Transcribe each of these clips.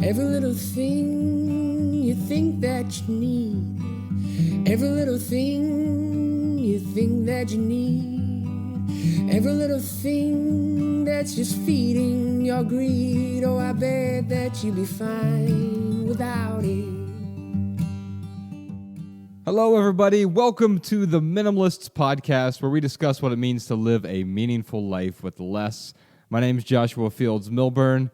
Every little thing you think that you need. Every little thing you think that you need. Every little thing that's just feeding your greed. Oh, I bet that you'd be fine without it. Hello, everybody. Welcome to the Minimalists podcast, where we discuss what it means to live a meaningful life with less. My name is Joshua Fields Milburn,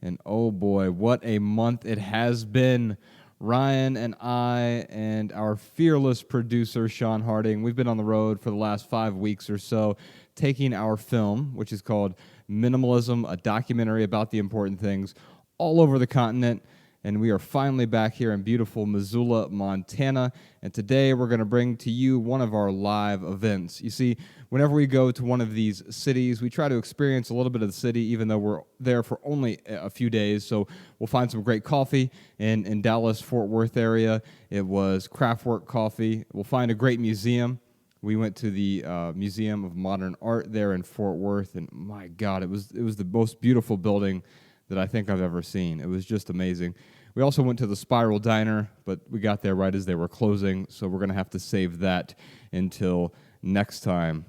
and oh boy, what a month it has been. Ryan and I and our fearless producer, Sean Harding, we've been on the road for the last 5 weeks or so, taking our film, which is called Minimalism, a documentary about the important things, all over the continent. And we are finally back here in beautiful Missoula, Montana. And today we're going to bring to you one of our live events. You see, whenever we go to one of these cities, we try to experience a little bit of the city, even though we're there for only a few days. So we'll find some great coffee in Dallas, Fort Worth area. It was Craftwork Coffee. We'll find a great museum. We went to the Museum of Modern Art there in Fort Worth, and my God, it was the most beautiful building that I think I've ever seen. It was just amazing. We also went to the Spiral Diner, but we got there right as they were closing, so we're going to have to save that until next time.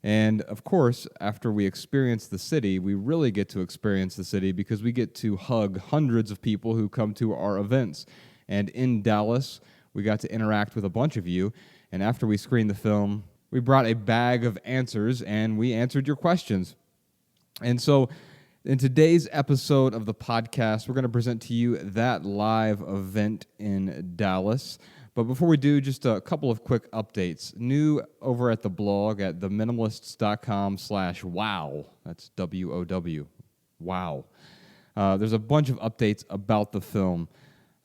And, of course, after we experience the city, we really get to experience the city because we get to hug hundreds of people who come to our events. And in Dallas, we got to interact with a bunch of you, and after we screened the film, we brought a bag of answers, and we answered your questions. And so in today's episode of the podcast, we're going to present to you that live event in Dallas. But before we do, just a couple of quick updates. New over at the blog at theminimalists.com/wow. That's W-O-W. Wow. There's a bunch of updates about the film.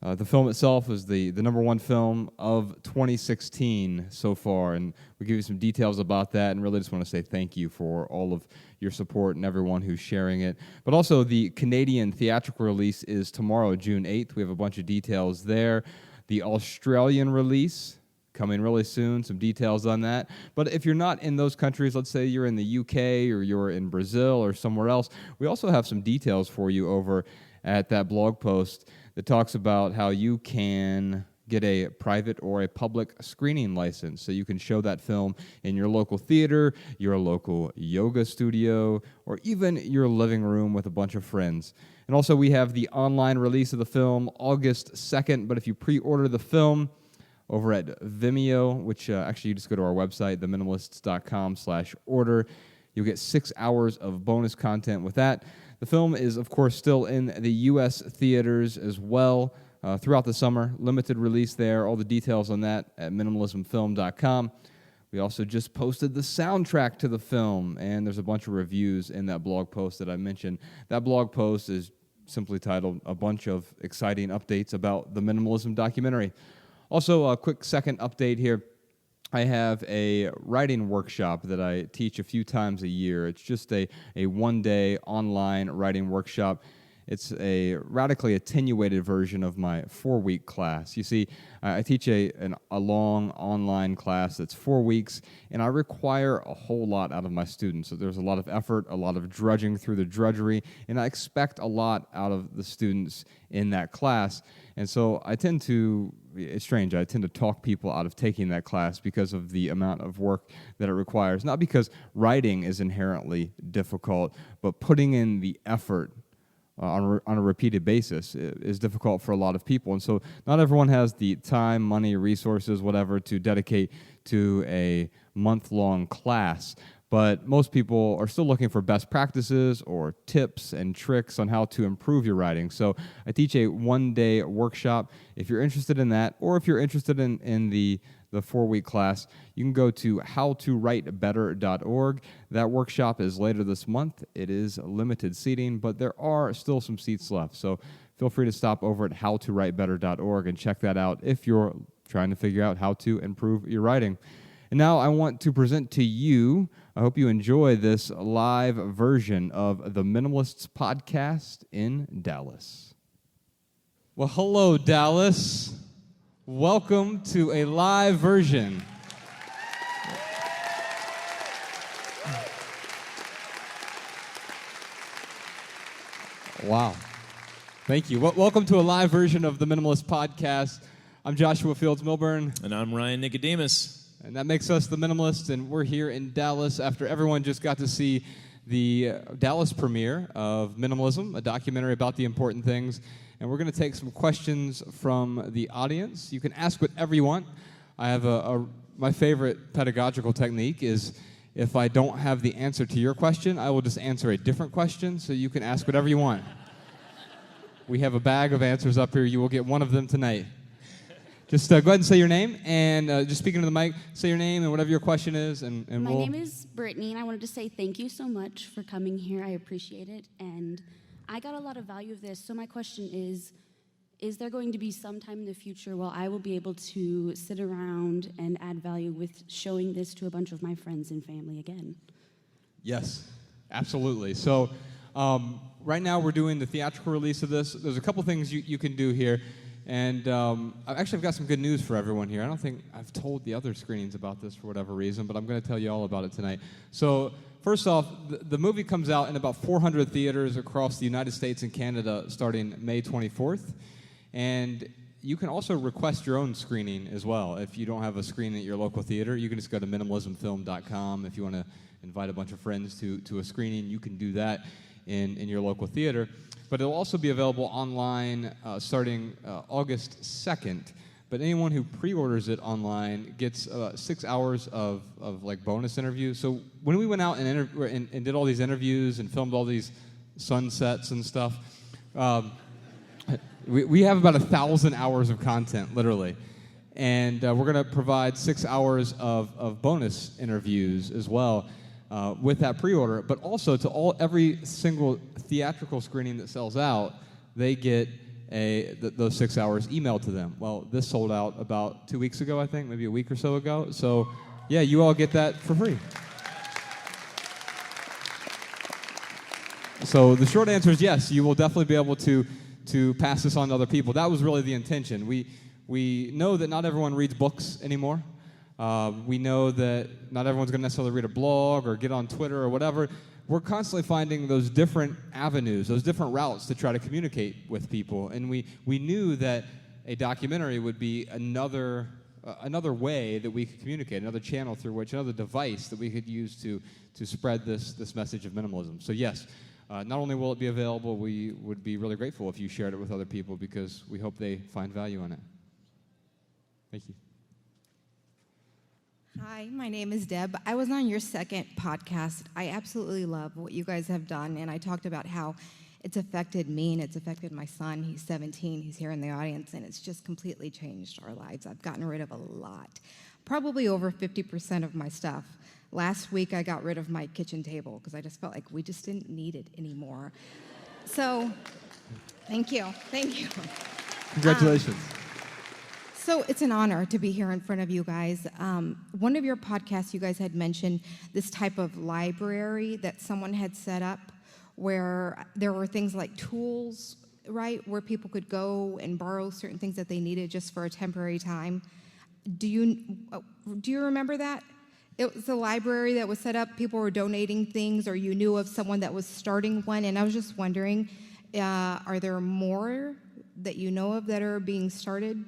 The film itself is the number one film of 2016 so far, and we give you some details about that, and really just want to say thank you for all of your support and everyone who's sharing it. But also, the Canadian theatrical release is tomorrow, June 8th. We have a bunch of details there. The Australian release coming really soon, some details on that. But if you're not in those countries, let's say you're in the UK or you're in Brazil or somewhere else, we also have some details for you over at that blog post that talks about how you can get a private or a public screening license so you can show that film in your local theater, your local yoga studio, or even your living room with a bunch of friends. And also we have the online release of the film August 2nd, but if you pre-order the film over at Vimeo, which actually you just go to our website, theminimalists.com/order, you'll get 6 hours of bonus content with that. The film is, of course, still in the U.S. theaters as well throughout the summer. Limited release there. All the details on that at minimalismfilm.com. We also just posted the soundtrack to the film, and there's a bunch of reviews in that blog post that I mentioned. That blog post is simply titled A Bunch of Exciting Updates About the Minimalism Documentary. Also, a quick second update here. I have a writing workshop that I teach a few times a year. It's just a one-day online writing workshop. It's a radically attenuated version of my 4-week class. You see, I teach a long online class that's 4 weeks, and I require a whole lot out of my students. So there's a lot of effort, a lot of drudging through the drudgery, and I expect a lot out of the students in that class. And so it's strange, I tend to talk people out of taking that class because of the amount of work that it requires. Not because writing is inherently difficult, but putting in the effort on a repeated basis is difficult for a lot of people. And so not everyone has the time, money, resources, whatever, to dedicate to a month-long class. But most people are still looking for best practices or tips and tricks on how to improve your writing. So I teach a one-day workshop. If you're interested in that, or if you're interested in the 4-week class, you can go to howtowritebetter.org. That workshop is later this month. It is limited seating, but there are still some seats left. So feel free to stop over at howtowritebetter.org and check that out if you're trying to figure out how to improve your writing. And now I want to present to you, I hope you enjoy this live version of the Minimalists podcast in Dallas. Well, hello, Dallas. Welcome to a live version. Wow. Thank you. Welcome to a live version of the Minimalist Podcast. I'm Joshua Fields Milburn. And I'm Ryan Nicodemus. And that makes us the Minimalists, and we're here in Dallas after everyone just got to see the Dallas premiere of Minimalism, a documentary about the important things. And we're going to take some questions from the audience. You can ask whatever you want. I have my favorite pedagogical technique is if I don't have the answer to your question, I will just answer a different question, so you can ask whatever you want. We have a bag of answers up here. You will get one of them tonight. Just go ahead and say your name, and just speaking to the mic, say your name and whatever your question is. And My name is Brittany, and I wanted to say thank you so much for coming here. I appreciate it, and I got a lot of value of this. So my question is there going to be some time in the future where I will be able to sit around and add value with showing this to a bunch of my friends and family again? Yes, absolutely. So right now we're doing the theatrical release of this. There's a couple things you can do here. And I've got some good news for everyone here. I don't think I've told the other screenings about this for whatever reason, but I'm going to tell you all about it tonight. So first off, the movie comes out in about 400 theaters across the United States and Canada starting May 24th. And you can also request your own screening as well. If you don't have a screening at your local theater, you can just go to minimalismfilm.com. If you want to invite a bunch of friends to a screening, you can do that in your local theater. But it'll also be available online starting August 2nd. But anyone who pre-orders it online gets 6 hours of like bonus interviews. So when we went out and did all these interviews and filmed all these sunsets and stuff, we have about 1,000 hours of content, literally. And we're going to provide 6 hours of bonus interviews as well with that pre-order. But also to every single theatrical screening that sells out, they get those 6 hours emailed to them. Well, this sold out about 2 weeks ago, I think, maybe a week or so ago. So, yeah, you all get that for free. So the short answer is yes, you will definitely be able to pass this on to other people. That was really the intention. We know that not everyone reads books anymore. We know that not everyone's going to necessarily read a blog or get on Twitter or whatever. We're constantly finding those different avenues, those different routes to try to communicate with people. And we knew that a documentary would be another way that we could communicate, another channel through which, another device that we could use to spread this message of minimalism. So yes, not only will it be available, we would be really grateful if you shared it with other people because we hope they find value in it. Thank you. Hi, my name is Deb. I was on your second podcast. I absolutely love what you guys have done, and I talked about how it's affected me and it's affected my son. He's 17. He's here in the audience, and it's just completely changed our lives. I've gotten rid of a lot, probably over 50% of my stuff. Last week, I got rid of my kitchen table because I just felt like we just didn't need it anymore. So, thank you. Thank you. Congratulations. So it's an honor to be here in front of you guys. One of your podcasts, you guys had mentioned this type of library that someone had set up where there were things like tools, right, where people could go and borrow certain things that they needed just for a temporary time. Do you remember that? It was a library that was set up. People were donating things, or you knew of someone that was starting one. And I was just wondering, are there more that you know of that are being started?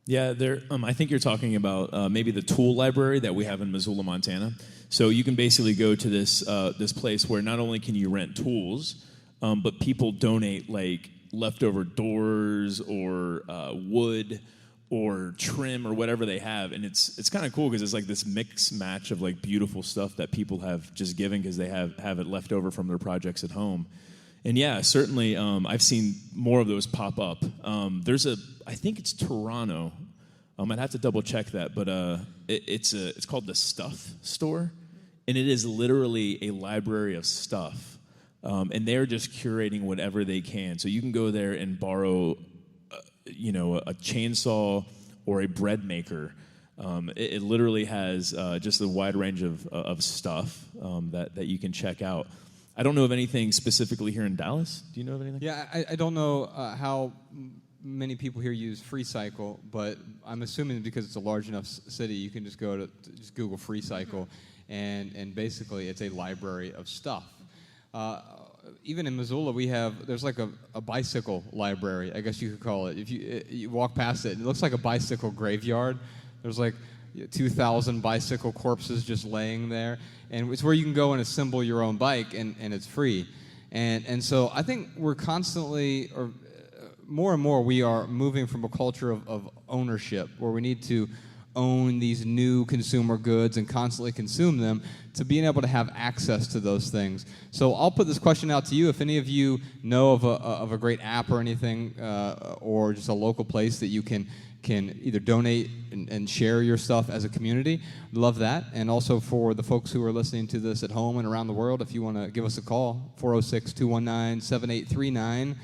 Yeah, I think you're talking about maybe the tool library that we have in Missoula, Montana. So you can basically go to this place where not only can you rent tools, but people donate like leftover doors or wood or trim or whatever they have, and it's kind of cool because it's like this mix match of like beautiful stuff that people have just given because they have it left over from their projects at home. And yeah, certainly I've seen more of those pop up. I think it's Toronto. I'd have to double check that, but it's called the Stuff Store, and it is literally a library of stuff. And they're just curating whatever they can. So you can go there and borrow, a chainsaw or a bread maker. It literally has just a wide range of stuff that you can check out. I don't know of anything specifically here in Dallas. Do you know of anything? Yeah, I don't know how many people here use FreeCycle, but I'm assuming because it's a large enough city, you can just go to just Google FreeCycle, and basically it's a library of stuff. even in Missoula, there's like a bicycle library, I guess you could call it. If you walk past it, it looks like a bicycle graveyard. There's like 2,000 bicycle corpses just laying there, and it's where you can go and assemble your own bike, and it's free. And so I think we're constantly, or more and more, we are moving from a culture of ownership, where we need to own these new consumer goods and constantly consume them, to being able to have access to those things. So I'll put this question out to you. If any of you know of a great app or anything, or just a local place that you can either donate and share your stuff as a community, love that. And also for the folks who are listening to this at home and around the world, if you want to give us a call, 406-219-7839.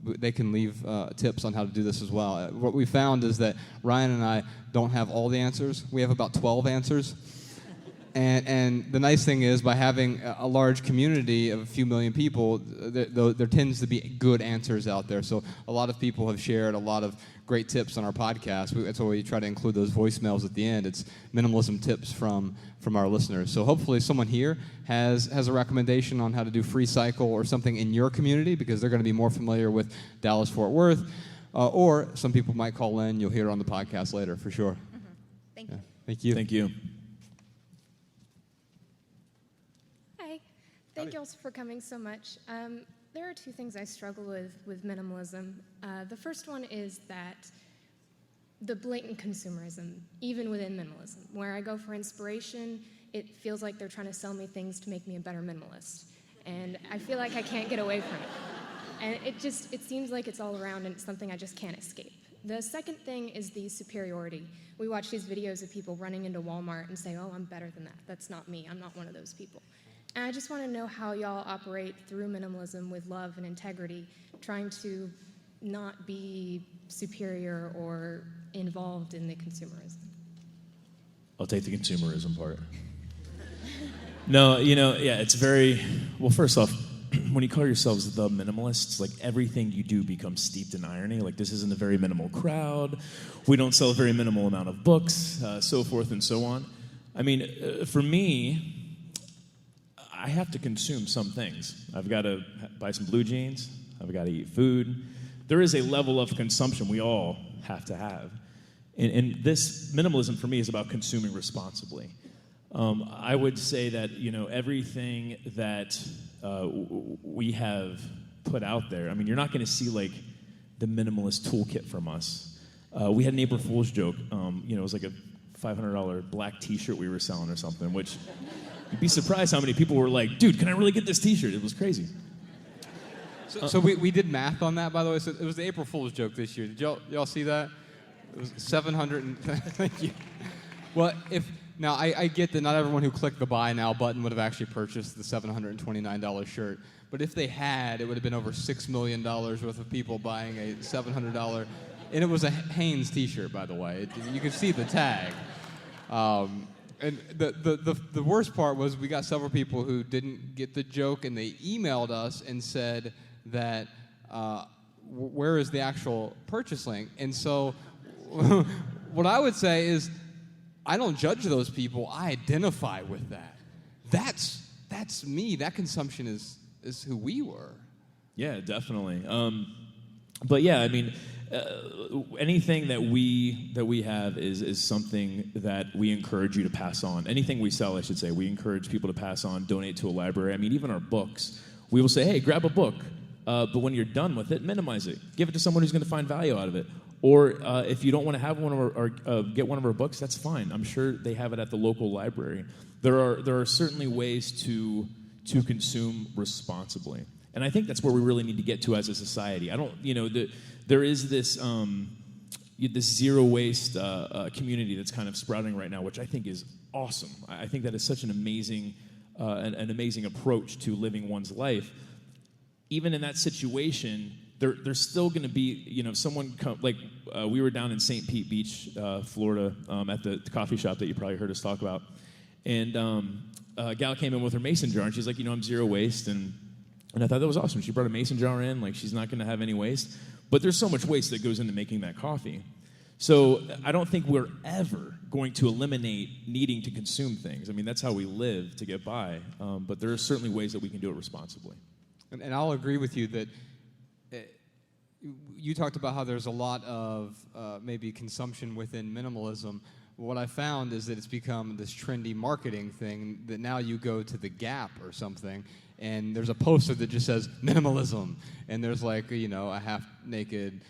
They can leave tips on how to do this as well. What we found is that Ryan and I don't have all the answers. We have about 12 answers. And the nice thing is, by having a large community of a few million people, there tends to be good answers out there. So a lot of people have shared a lot of great tips on our podcast. That's why we try to include those voicemails at the end. It's minimalism tips from our listeners. So hopefully someone here has a recommendation on how to do free cycle or something in your community, because they're going to be more familiar with Dallas-Fort Worth. Or some people might call in. You'll hear it on the podcast later, for sure. Mm-hmm. Thank you. Thank you. Thank you. Hi. Thank you all for coming so much. There are two things I struggle with minimalism. The first one is that the blatant consumerism, even within minimalism. Where I go for inspiration, it feels like they're trying to sell me things to make me a better minimalist. And I feel like I can't get away from it. And it seems like it's all around, and it's something I just can't escape. The second thing is the superiority. We watch these videos of people running into Walmart and say, oh, I'm better than that. That's not me. I'm not one of those people. And I just want to know how y'all operate through minimalism with love and integrity, trying to not be superior or involved in the consumerism. I'll take the consumerism part. No, it's very, well, first off, when you call yourselves the minimalists, like, everything you do becomes steeped in irony. Like, this isn't a very minimal crowd. We don't sell a very minimal amount of books, so forth and so on. I mean, for me, I have to consume some things. I've got to buy some blue jeans. I've got to eat food. There is a level of consumption we all have to have. And this minimalism for me is about consuming responsibly. I would say that, everything that we have put out there, I mean, you're not going to see, like, the minimalist toolkit from us. We had an April Fool's joke. It was like a $500 black T-shirt we were selling or something, which you'd be surprised how many people were like, dude, can I really get this T-shirt? It was crazy. So we did math on that, by the way. So it was the April Fool's joke this year. Did y'all see that? It was 700. Thank you. Well, now I get that not everyone who clicked the buy now button would have actually purchased the $729 shirt. But if they had, it would have been over $6 million worth of people buying a $700. And it was a Hanes T-shirt, by the way. You can see the tag. And the worst part was we got several people who didn't get the joke, and they emailed us and said that, where is the actual purchase link? And so what I would say is, I don't judge those people. I identify with that. That's me. That consumption is who we were. Yeah, definitely. But yeah, I mean, anything that we have is something that we encourage you to pass on. Anything we sell, I should say, we encourage people to pass on, donate to a library. I mean, even our books, we will say, hey, grab a book. But when you're done with it, minimize it. Give it to someone who's going to find value out of it. Or if you don't want to have one of our, get one of our books, that's fine. I'm sure they have it at the local library. There are certainly ways to consume responsibly. And I think that's where we really need to get to as a society. There is this zero waste community that's kind of sprouting right now, which I think is awesome. I think that is such an amazing approach to living one's life. Even in that situation, there's still going to be, someone we were down in St. Pete Beach, Florida, at the coffee shop that you probably heard us talk about, and a gal came in with her mason jar, and she's like, I'm zero waste, and I thought that was awesome. She brought a mason jar in, like, she's not going to have any waste, but there's so much waste that goes into making that coffee. So I don't think we're ever going to eliminate needing to consume things. I mean, that's how we live to get by. But there are certainly ways that we can do it responsibly. And I'll agree with you that you talked about how there's a lot of maybe consumption within minimalism. What I found is that it's become this trendy marketing thing that now you go to the Gap or something, and there's a poster that just says minimalism, and there's like, a half-naked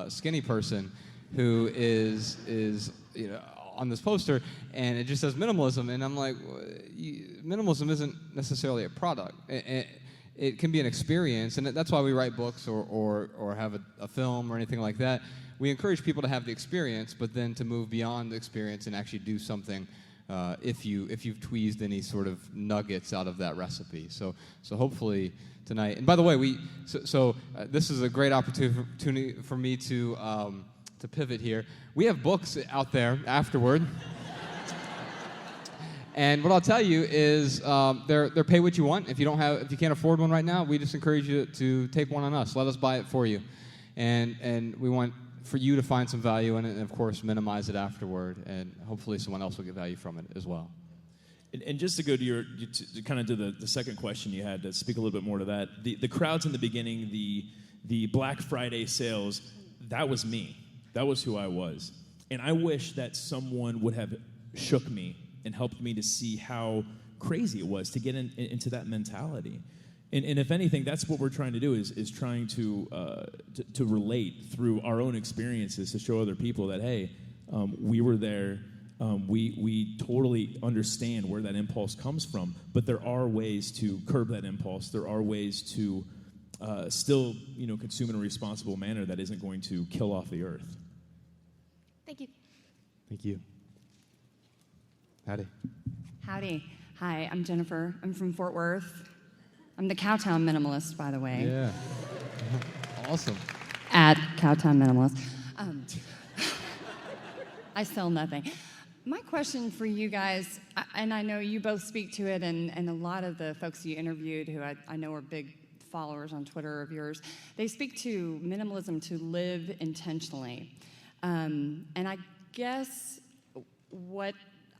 skinny person who is on this poster, and it just says minimalism, and I'm like, minimalism isn't necessarily a product. It can be an experience, and that's why we write books or have a film or anything like that. We encourage people to have the experience, but then to move beyond the experience and actually do something if you've tweezed any sort of nuggets out of that recipe. So hopefully tonight. And by the way, this is a great opportunity for me to pivot here. We have books out there afterward. And what I'll tell you is they're pay what you want. If you can't afford one right now, we just encourage you to take one on us. Let us buy it for you. And we want for you to find some value in it and, of course, minimize it afterward. And hopefully someone else will get value from it as well. And just to go to the second question you had, to speak a little bit more to that, the crowds in the beginning, the Black Friday sales, that was me. That was who I was. And I wish that someone would have shook me and helped me to see how crazy it was to get into that mentality. And if anything, that's what we're trying to do is trying to relate through our own experiences to show other people that, hey, we were there. We totally understand where that impulse comes from, but there are ways to curb that impulse. There are ways to still, consume in a responsible manner that isn't going to kill off the earth. Thank you. Thank you. Howdy. Howdy. Hi, I'm Jennifer. I'm from Fort Worth. I'm the Cowtown Minimalist, by the way. Yeah. Awesome. At Cowtown Minimalist. I sell nothing. My question for you guys, and I know you both speak to it, and a lot of the folks you interviewed who I know are big followers on Twitter of yours, they speak to minimalism to live intentionally. And I guess what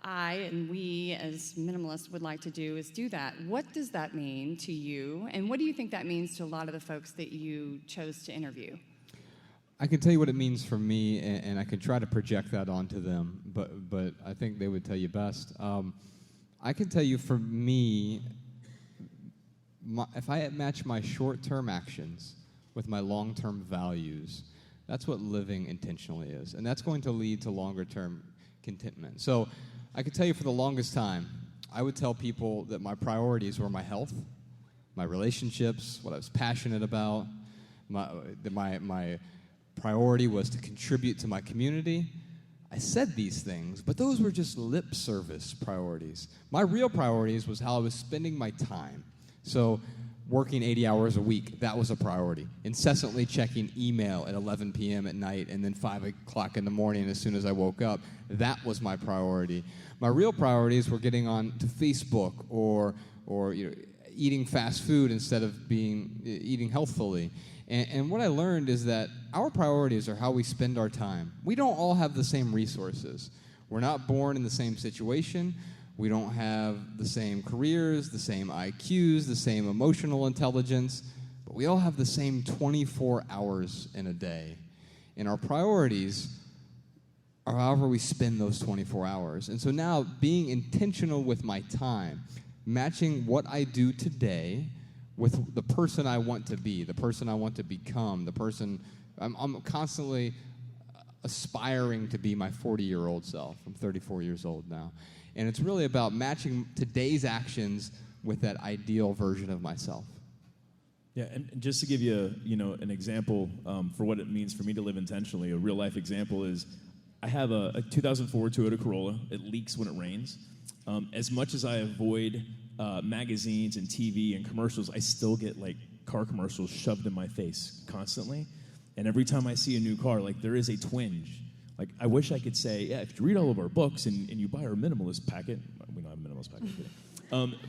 I and we as minimalists would like to do is do that. What does that mean to you? And what do you think that means to a lot of the folks that you chose to interview? I can tell you what it means for me, and I can try to project that onto them, but I think they would tell you best. I can tell you for me, if I match my short-term actions with my long-term values, that's what living intentionally is, and that's going to lead to longer-term contentment. So I could tell you for the longest time, I would tell people that my priorities were my health, my relationships, what I was passionate about, my priority was to contribute to my community. I said these things, but those were just lip service priorities. My real priorities was how I was spending my time. So working 80 hours a week, that was a priority. Incessantly checking email at 11 p.m. at night and then 5 o'clock in the morning as soon as I woke up, that was my priority. My real priorities were getting on to Facebook or eating fast food instead of eating healthfully. And what I learned is that our priorities are how we spend our time. We don't all have the same resources. We're not born in the same situation. We don't have the same careers, the same IQs, the same emotional intelligence, but we all have the same 24 hours in a day. And our priorities are however we spend those 24 hours. And so now being intentional with my time, matching what I do today with the person I want to be, the person I want to become, the person I'm constantly aspiring to be my 40-year-old self. I'm 34 years old now. And it's really about matching today's actions with that ideal version of myself. Yeah, and just to give you an example for what it means for me to live intentionally, a real-life example is I have a 2004 Toyota Corolla. It leaks when it rains. As much as I avoid magazines and TV and commercials, I still get car commercials shoved in my face constantly. And every time I see a new car, there is a twinge. I wish I could say, yeah, if you read all of our books and you buy our minimalist packet, we don't have a minimalist packet,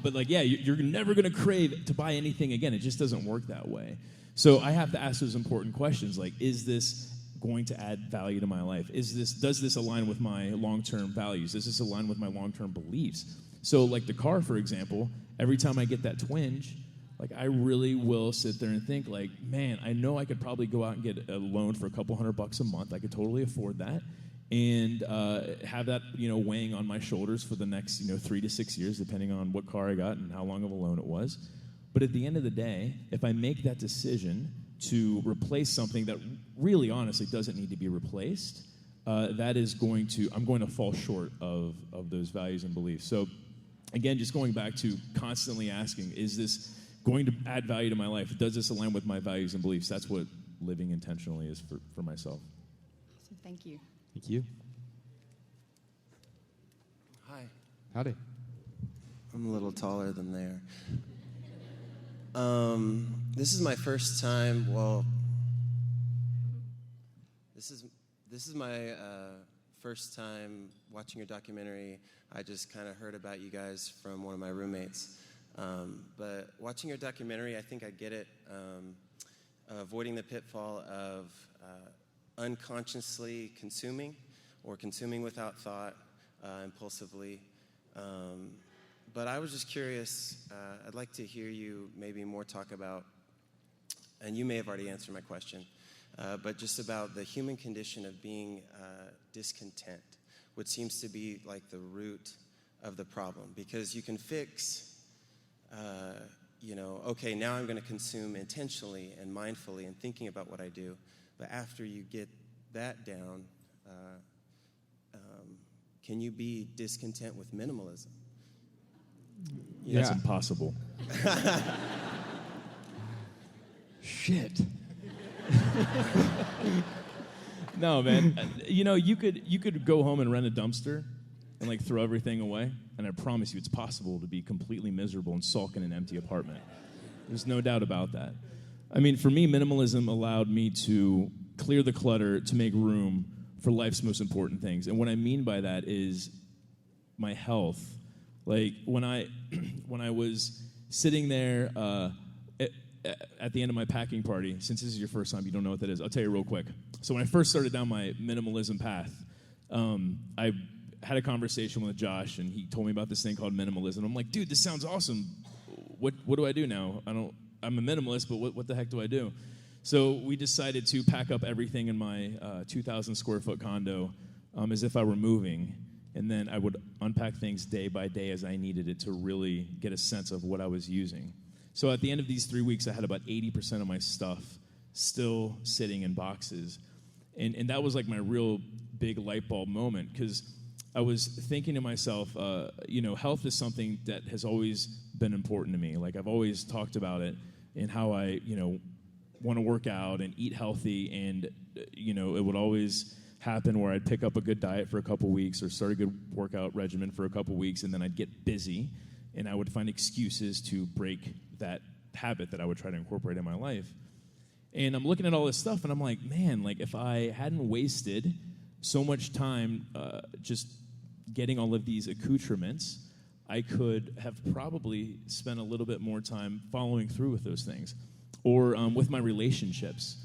but you're never going to crave to buy anything again. It just doesn't work that way. So I have to ask those important questions, is this going to add value to my life? Does this align with my long-term values? Does this align with my long-term beliefs? So like the car, for example, every time I get that twinge, like I really will sit there and think like, man, I know I could probably go out and get a loan for a couple $100 a month. I could totally afford that. And have that, weighing on my shoulders for the next, 3 to 6 years, depending on what car I got and how long of a loan it was. But at the end of the day, if I make that decision to replace something that really, honestly, doesn't need to be replaced, I'm going to fall short of those values and beliefs. So, again, just going back to constantly asking, is this going to add value to my life? Does this align with my values and beliefs? That's what living intentionally is for myself. Awesome. Thank you. Thank you. Hi. Howdy. I'm a little taller than there. This is my first time. Well, this is my first time watching your documentary. I just kind of heard about you guys from one of my roommates. But watching your documentary, I think I get it. Avoiding the pitfall of unconsciously consuming or consuming without thought, impulsively. But I was just curious, I'd like to hear you maybe more talk about, and you may have already answered my question, but just about the human condition of being discontent, which seems to be like the root of the problem. Because you can fix, okay, now I'm going to consume intentionally and mindfully and thinking about what I do. But after you get that down, can you be discontent with minimalism? That's impossible. Shit. No, man. You could go home and rent a dumpster and like throw everything away, and I promise you, it's possible to be completely miserable and sulk in an empty apartment. There's no doubt about that. I mean, for me, minimalism allowed me to clear the clutter to make room for life's most important things. And what I mean by that is my health. Like when I was sitting there at the end of my packing party, since this is your first time, you don't know what that is, I'll tell you real quick. So when I first started down my minimalism path, I had a conversation with Josh, and he told me about this thing called minimalism. I'm like, dude, this sounds awesome. What do I do now? I'm a minimalist, but what the heck do I do? So we decided to pack up everything in my 2,000 square foot condo as if I were moving, and then I would unpack things day by day as I needed it to really get a sense of what I was using. So at the end of these 3 weeks, I had about 80% of my stuff still sitting in boxes. And that was like my real big light bulb moment, because I was thinking to myself, health is something that has always been important to me. Like I've always talked about it and how I, want to work out and eat healthy, and, it would always happen where I'd pick up a good diet for a couple weeks or start a good workout regimen for a couple weeks, and then I'd get busy, and I would find excuses to break that habit that I would try to incorporate in my life. And I'm looking at all this stuff, and I'm like, man, like if I hadn't wasted so much time just getting all of these accoutrements, I could have probably spent a little bit more time following through with those things. Or with my relationships.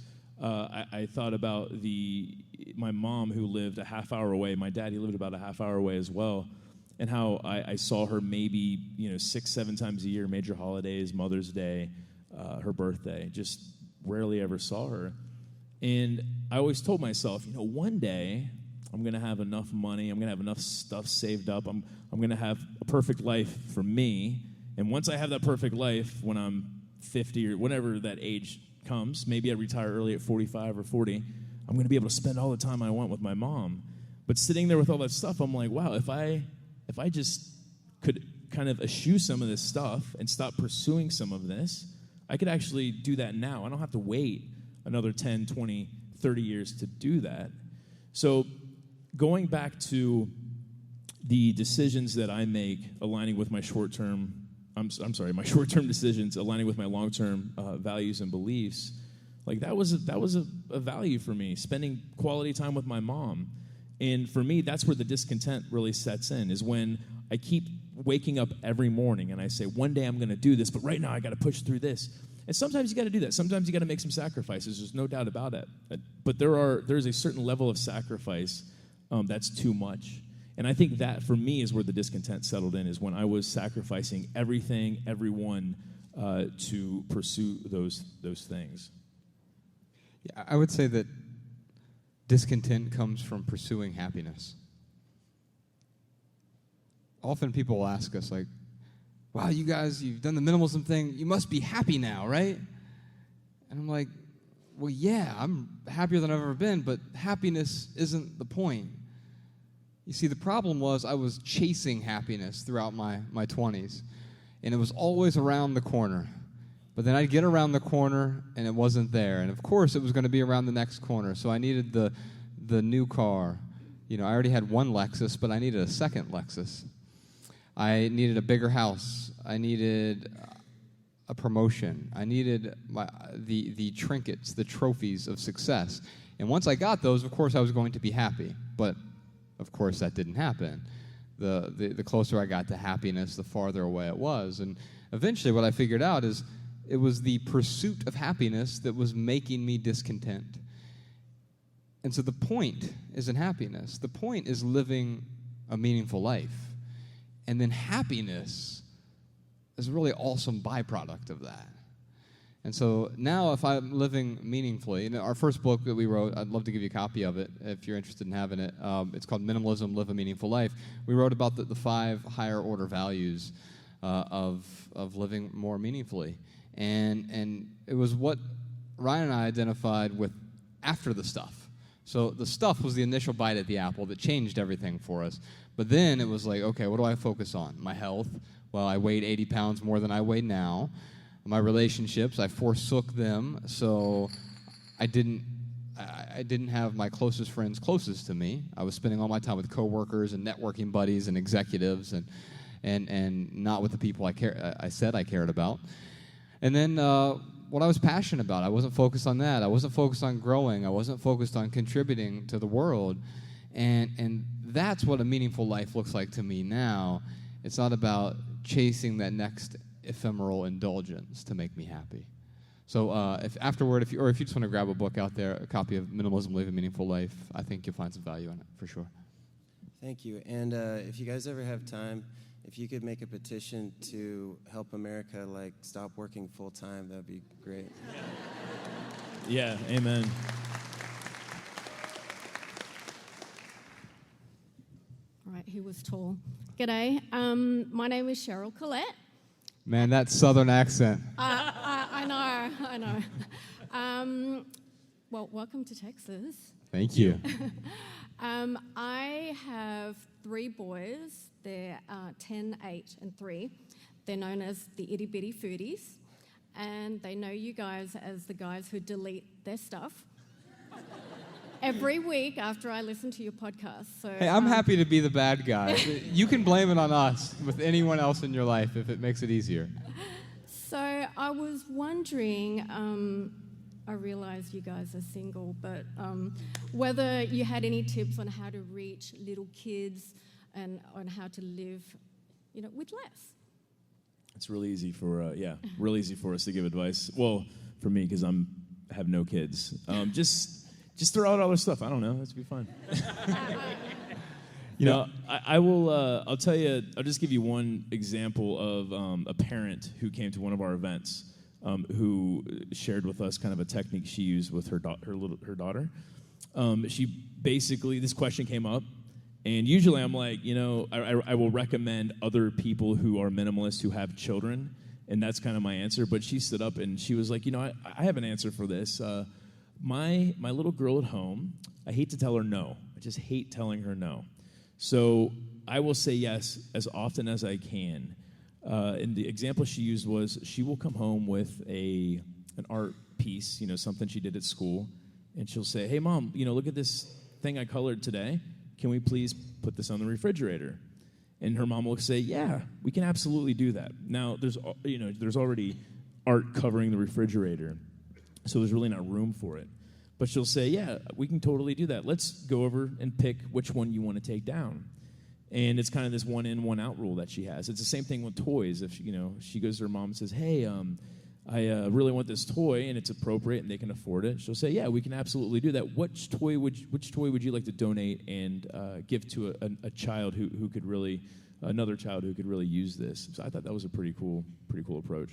I thought about my mom, who lived a half hour away. My dad, he lived about a half hour away as well. And how I saw her maybe 6-7 times a year, major holidays, Mother's Day, her birthday. Just rarely ever saw her. And I always told myself, one day I'm going to have enough money, I'm going to have enough stuff saved up, I'm going to have a perfect life for me. And once I have that perfect life, when I'm 50 or whenever that age comes, maybe I retire early at 45 or 40, I'm going to be able to spend all the time I want with my mom. But sitting there with all that stuff, I'm like, wow, if I just could kind of eschew some of this stuff and stop pursuing some of this, I could actually do that now. I don't have to wait another 10, 20, 30 years to do that. So going back to the decisions that I make aligning with my short-term decisions aligning with my long-term values and beliefs, like that was a value for me, spending quality time with my mom. And for me, that's where the discontent really sets in, is when I keep waking up every morning and I say, one day I'm going to do this, but right now I got to push through this. And sometimes you got to do that. Sometimes you got to make some sacrifices. There's no doubt about it. But there's a certain level of sacrifice that's too much. And I think that, for me, is where the discontent settled in, is when I was sacrificing everything, everyone, to pursue those things. Yeah, I would say that discontent comes from pursuing happiness. Often people will ask us, like, wow, you guys, you've done the minimalism thing. You must be happy now, right? And I'm like, well, yeah, I'm happier than I've ever been, but happiness isn't the point. You see, the problem was I was chasing happiness throughout my 20s, and it was always around the corner. But then I'd get around the corner, and it wasn't there. And, of course, it was going to be around the next corner, so I needed the new car. You know, I already had one Lexus, but I needed a second Lexus. I needed a bigger house. I needed a promotion. I needed the trinkets, the trophies of success. And once I got those, of course, I was going to be happy. But, of course, that didn't happen. The closer I got to happiness, the farther away it was. And eventually what I figured out is it was the pursuit of happiness that was making me discontent. And so the point isn't happiness. The point is living a meaningful life. And then happiness is a really awesome byproduct of that. And so now if I'm living meaningfully, and our first book that we wrote, I'd love to give you a copy of it if you're interested in having it. It's called Minimalism, Live a Meaningful Life. We wrote about the 5 higher order values of living more meaningfully. And it was what Ryan and I identified with after the stuff. So the stuff was the initial bite at the apple that changed everything for us. But then it was like, okay, what do I focus on? My health. Well, I weighed 80 pounds more than I weigh now. My relationships, I forsook them, so I didn't have my closest friends closest to me. I was spending all my time with coworkers and networking buddies and executives, and not with the people I said I cared about. And then what I was passionate about, I wasn't focused on that. I wasn't focused on growing. I wasn't focused on contributing to the world. And that's what a meaningful life looks like to me now. It's not about chasing that next ephemeral indulgence to make me happy. So if you just want to grab a book out there, a copy of Minimalism, Live a Meaningful Life, I think you'll find some value in it for sure. Thank you. And if you guys ever have time, if you could make a petition to help America, like, stop working full time, that'd be great. Yeah, amen. All right, he was tall. G'day. My name is Cheryl Collette. Man, that southern accent. I know. Well, welcome to Texas. Thank you. I have 3 boys. They're 10, 8, and 3. They're known as the itty bitty foodies, and they know you guys as the guys who delete their stuff every week after I listen to your podcast. So Hey, I'm happy to be the bad guy. You can blame it on us with anyone else in your life if it makes it easier. So I was wondering, I realize you guys are single, but whether you had any tips on how to reach little kids and on how to live, with less. It's really easy for real easy for us to give advice. Well, for me, because I have no kids. Just throw out all the stuff. I don't know. That'd be fun. I will. I'll tell you. I'll just give you one example of a parent who came to one of our events, who shared with us kind of a technique she used with her daughter. She basically, this question came up, and usually I'm like, I will recommend other people who are minimalists who have children, and that's kind of my answer. But she stood up and she was like, I have an answer for this. My little girl at home, I hate to tell her no. I just hate telling her no. So I will say yes as often as I can. And the example she used was she will come home with an art piece, something she did at school, and she'll say, "Hey, Mom, look at this thing I colored today. Can we please put this on the refrigerator?" And her mom will say, "Yeah, we can absolutely do that." Now, there's already art covering the refrigerator, so there's really not room for it. But she'll say, "Yeah, we can totally do that. Let's go over and pick which one you want to take down." And it's kind of this one in, one out rule that she has. It's the same thing with toys. If she goes to her mom and says, "Hey, I really want this toy and it's appropriate and they can afford it, she'll say, yeah, we can absolutely do that. Which toy would you like to donate and give to a child who could really, another child who could really use this? So I thought that was a pretty cool approach.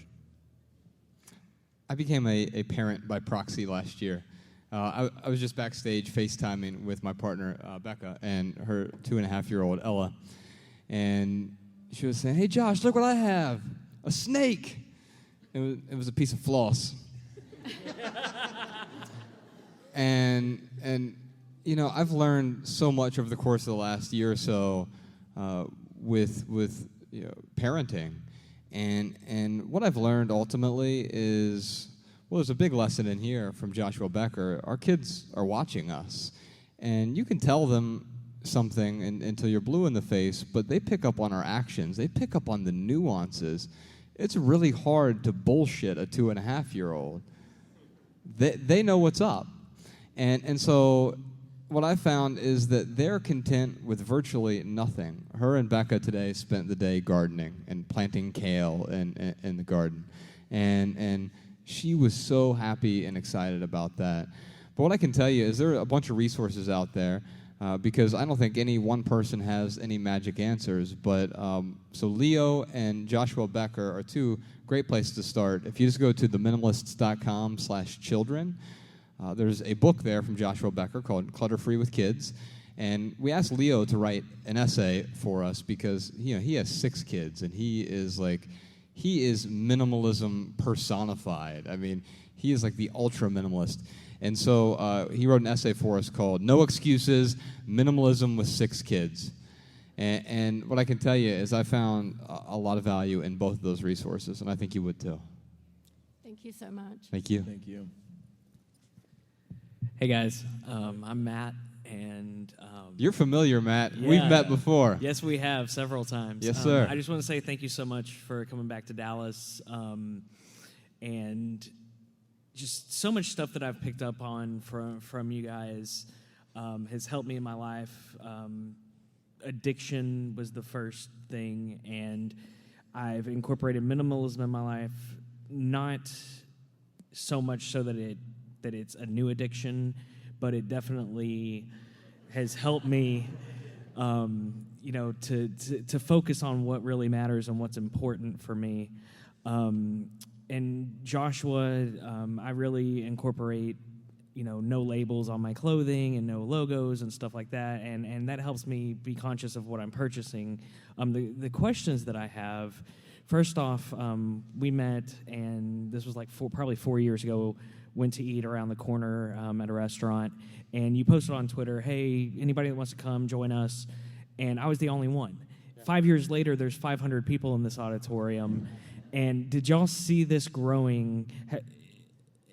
I became a parent by proxy last year. I was just backstage FaceTiming with my partner, Becca, and her 2.5-year-old, Ella. And she was saying, hey, Josh, look what I have, a snake. It was a piece of floss. and I've learned so much over the course of the last year or so with parenting. And what I've learned ultimately is, well, there's a big lesson in here from Joshua Becker. Our kids are watching us. And you can tell them something until you're blue in the face, but they pick up on our actions. They pick up on the nuances. It's really hard to bullshit a 2.5-year-old. They know what's up. And so what I found is that they're content with virtually nothing. Her and Becca today spent the day gardening and planting kale in the garden. And she was so happy and excited about that. But what I can tell you is there are a bunch of resources out there because I don't think any one person has any magic answers. But so Leo and Joshua Becker are two great places to start. If you just go to theminimalists.com/children, there's a book there from Joshua Becker called Clutter Free with Kids. And we asked Leo to write an essay for us because he has 6 kids, and he is minimalism personified. I mean, he is like the ultra minimalist. And so he wrote an essay for us called No Excuses, Minimalism with 6 Kids. And what I can tell you is I found a lot of value in both of those resources, and I think you would too. Thank you so much. Thank you. Thank you. Hey guys, I'm Matt, and you're familiar, Matt. Yeah, We've met before. Yes, we have several times. Yes, sir. I just want to say thank you so much for coming back to Dallas, and just so much stuff that I've picked up on from you guys has helped me in my life. Addiction was the first thing, and I've incorporated minimalism in my life, not so much so that it's a new addiction, but it definitely has helped me, to focus on what really matters and what's important for me. And Joshua, I really incorporate, no labels on my clothing and no logos and stuff like that, and that helps me be conscious of what I'm purchasing. The questions that I have, first off, we met, and this was like probably 4 years ago. Went to eat around the corner at a restaurant, and you posted on Twitter, hey, anybody that wants to come, join us, and I was the only one. Yeah. 5 years later, there's 500 people in this auditorium, and did y'all see this growing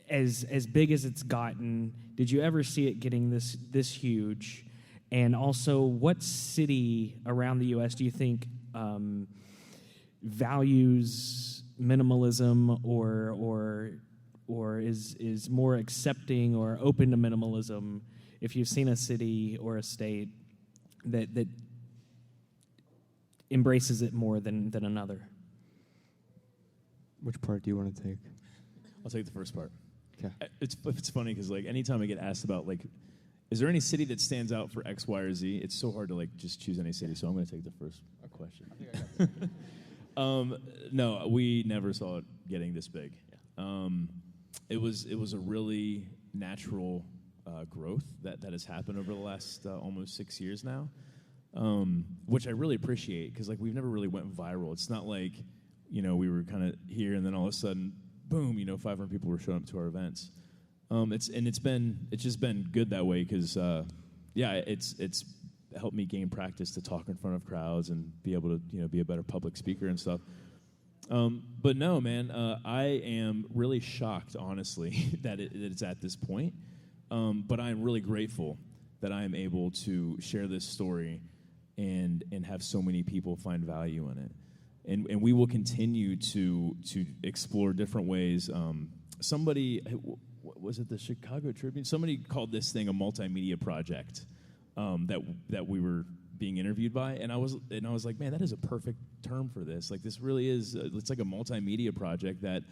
as big as it's gotten? Did you ever see it getting this huge? And also, what city around the U.S. do you think values minimalism or is more accepting or open to minimalism, if you've seen a city or a state that embraces it more than another? Which part do you want to take? I'll take the first part. Okay. It's funny because anytime I get asked about is there any city that stands out for X, Y, or Z? It's so hard to just choose any city. So I'm going to take the first question. I think I got it. No, we never saw it getting this big. Yeah. It was a really natural growth that has happened over the last almost 6 years now, which I really appreciate because we've never really went viral. It's not like we were kind of here and then all of a sudden, boom, 500 people were showing up to our events. It's just been good that way because it's helped me gain practice to talk in front of crowds and be able to be a better public speaker and stuff. But no, man, I am really shocked, honestly, that it's at this point. But I'm really grateful that I am able to share this story and have so many people find value in it. And we will continue to explore different ways. Somebody, was it the Chicago Tribune? Somebody called this thing a multimedia project that we were being interviewed by, and I was like, man, that is a perfect term for this. This really is. It's like a multimedia project that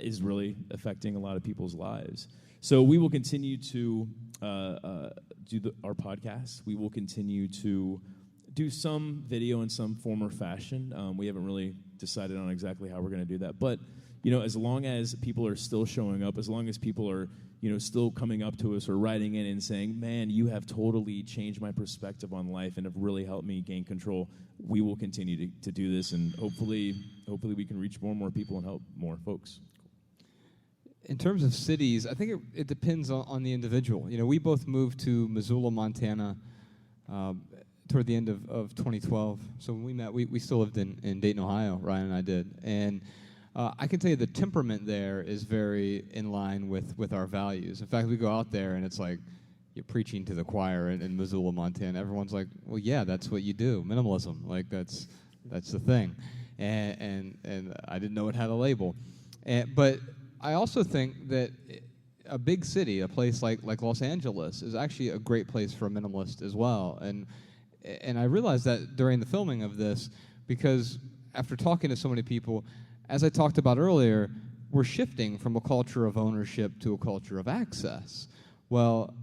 is really affecting a lot of people's lives. So we will continue to do our podcast. We will continue to do some video in some form or fashion. We haven't really decided on exactly how we're going to do that. But, as long as people are still showing up, as long as people are, still coming up to us or writing in and saying, man, you have totally changed my perspective on life and have really helped me gain control, we will continue to do this. And hopefully we can reach more and more people and help more folks. In terms of cities, I think it depends on the individual. We both moved to Missoula, Montana, toward the end of 2012. So when we met, we still lived in Dayton, Ohio. Ryan and I did, and I can tell you the temperament there is very in line with our values. In fact, we go out there and it's like you're preaching to the choir in Missoula, Montana. Everyone's like, "Well, yeah, that's what you do. Minimalism, like that's the thing." And I didn't know it had a label, but I also think that a big city, a place like Los Angeles, is actually a great place for a minimalist as well. And I realized that during the filming of this, because after talking to so many people, as I talked about earlier, we're shifting from a culture of ownership to a culture of access. Well,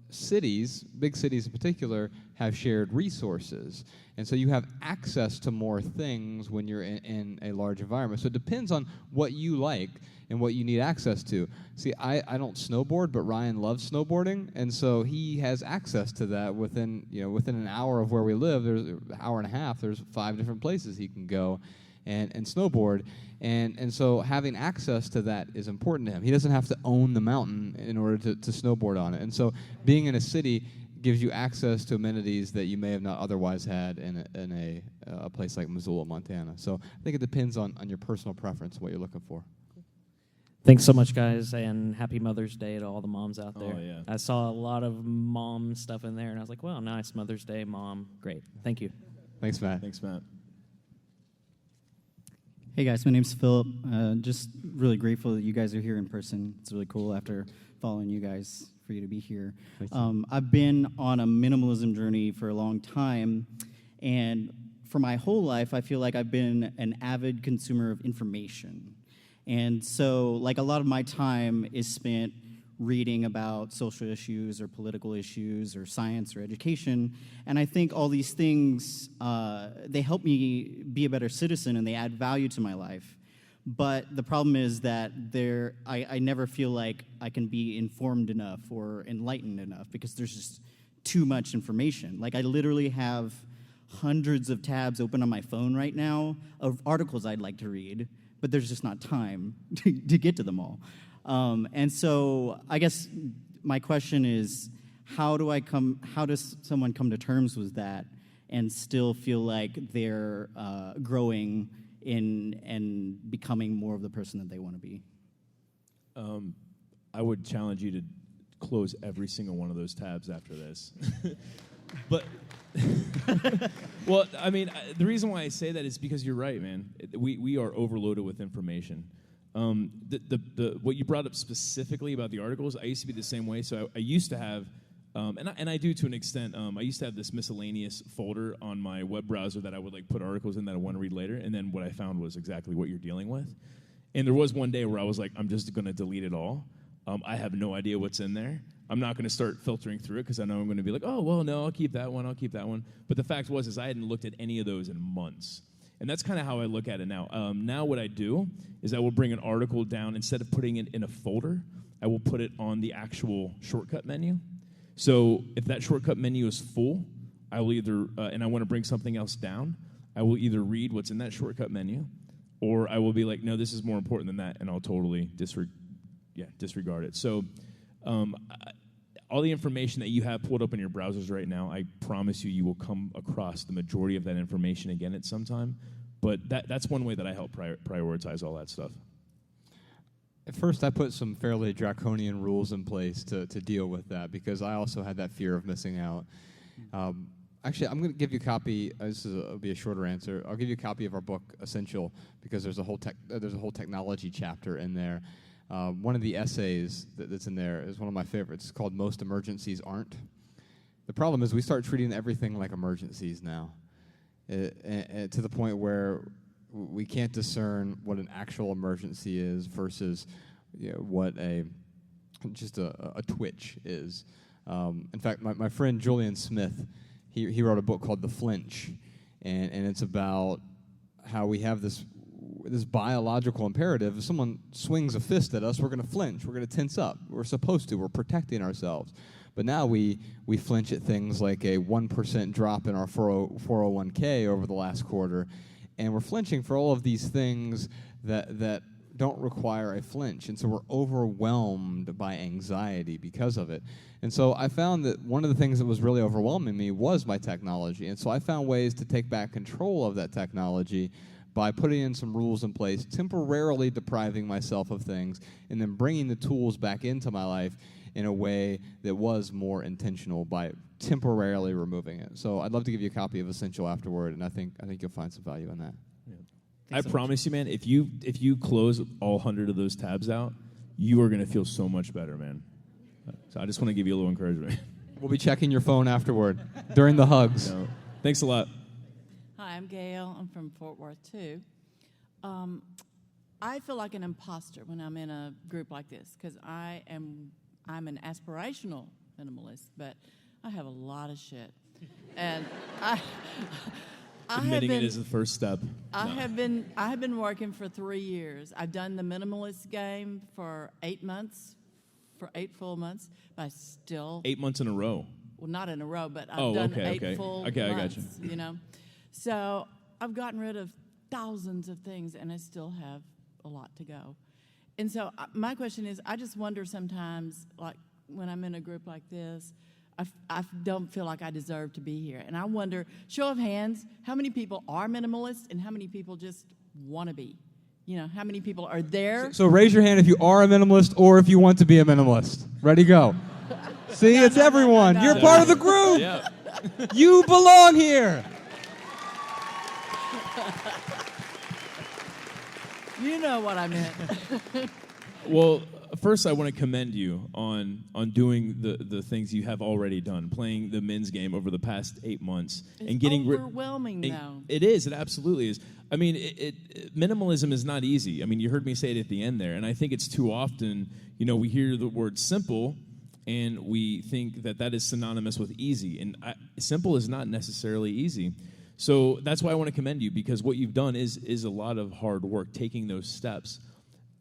cities, big cities in particular, have shared resources. And so you have access to more things when you're in a large environment. So it depends on what you like and what you need access to. See, I don't snowboard, but Ryan loves snowboarding, and so he has access to that within an hour of where we live. There's an hour and a half. There's 5 different places he can go and snowboard, and so having access to that is important to him. He doesn't have to own the mountain in order to snowboard on it. And so being in a city gives you access to amenities that you may have not otherwise had in a place like Missoula, Montana. So I think it depends on your personal preference, what you're looking for. Thanks so much, guys, and happy Mother's Day to all the moms out there. Oh, yeah. I saw a lot of mom stuff in there, and I was like, well, nice, Mother's Day, Mom. Great. Thank you. Thanks, Matt. Thanks, Matt. Hey, guys, my name's Philip. Just really grateful that you guys are here in person. It's really cool after following you guys for you to be here. I've been on a minimalism journey for a long time, and for my whole life, I feel like I've been an avid consumer of information. And so, like, a lot of my time is spent reading about social issues or political issues or science or education. And I think all these things, they help me be a better citizen and they add value to my life. But the problem is that I never feel like I can be informed enough or enlightened enough because there's just too much information. Like, I literally have hundreds of tabs open on my phone right now of articles I'd like to read, but there's just not time to get to them all. And so I guess my question is, how does someone come to terms with that and still feel like they're growing and becoming more of the person that they want to be? I would challenge you to close every single one of those tabs after this. But well, I mean, the reason why I say that is because you're right, man. We are overloaded with information. What you brought up specifically about the articles, I used to be the same way. So I used to have, and I do to an extent. I used to have this miscellaneous folder on my web browser that I would like put articles in that I want to read later. And then what I found was exactly what you're dealing with. And there was one day where I was like, I'm just going to delete it all. I have no idea what's in there. I'm not going to start filtering through it because I know I'm going to be like, oh, well, no, I'll keep that one. But the fact is I hadn't looked at any of those in months. And that's kind of how I look at it now. Now what I do is I will bring an article down. Instead of putting it in a folder, I will put it on the actual shortcut menu. So if that shortcut menu is full, I will either, and I want to bring something else down, I will either read what's in that shortcut menu, or I will be like, no, this is more important than that, and I'll totally disregard it. So all the information that you have pulled up in your browsers right now, I promise you will come across the majority of that information again at some time. But that's one way that I help prioritize all that stuff. At first, I put some fairly draconian rules in place to deal with that because I also had that fear of missing out. Actually, I'm going to give you a copy. Will be a shorter answer. I'll give you a copy of our book, Essential, because there's a whole technology chapter in there. One of the essays that's in there is one of my favorites. It's called Most Emergencies Aren't. The problem is we start treating everything like emergencies now, to the point where we can't discern what an actual emergency is versus what just a twitch is. In fact, my friend Julian Smith, he wrote a book called The Flinch, and it's about how we have this biological imperative. If someone swings a fist at us, we're going to flinch. We're going to tense up. We're supposed to. We're protecting ourselves. But now we flinch at things like a 1% drop in our 401k over the last quarter, and we're flinching for all of these things that don't require a flinch. And so we're overwhelmed by anxiety because of it. And so I found that one of the things that was really overwhelming me was my technology. And so I found ways to take back control of that technology by putting in some rules in place, temporarily depriving myself of things, and then bringing the tools back into my life in a way that was more intentional by temporarily removing it. So I'd love to give you a copy of Essential afterward, and I think you'll find some value in that. Yeah. I promise you, man, if you close all 100 of those tabs out, you are going to feel so much better, man. So I just want to give you a little encouragement. We'll be checking your phone afterward during the hugs. No. Thanks a lot. Hi, I'm Gail. I'm from Fort Worth, too. I feel like an imposter when I'm in a group like this because I'm an aspirational minimalist, but I have a lot of shit. And admitting it is the first step. I have been working for 3 years. I've done the minimalist game for 8 months, for 8 full months, but I still 8 months in a row. Well, not in a row, but I've done eight full months. I got you. So I've gotten rid of thousands of things, and I still have a lot to go. And so my question is, I just wonder sometimes, like when I'm in a group like this, I don't feel like I deserve to be here. And I wonder, show of hands, how many people are minimalists and how many people just want to be? How many people are there? So raise your hand if you are a minimalist or if you want to be a minimalist. Ready, go. See, it's everyone. No. You're part of the group. Yeah. You belong here. You know what I meant. Well, first I want to commend you on doing the things you have already done, playing the men's game over the past 8 months, It's and getting overwhelming, though. It is. It absolutely is. I mean, minimalism is not easy. I mean, you heard me say it at the end there, and I think it's too often. We hear the word simple, and we think that is synonymous with easy, and simple is not necessarily easy. So that's why I want to commend you, because what you've done is a lot of hard work, taking those steps.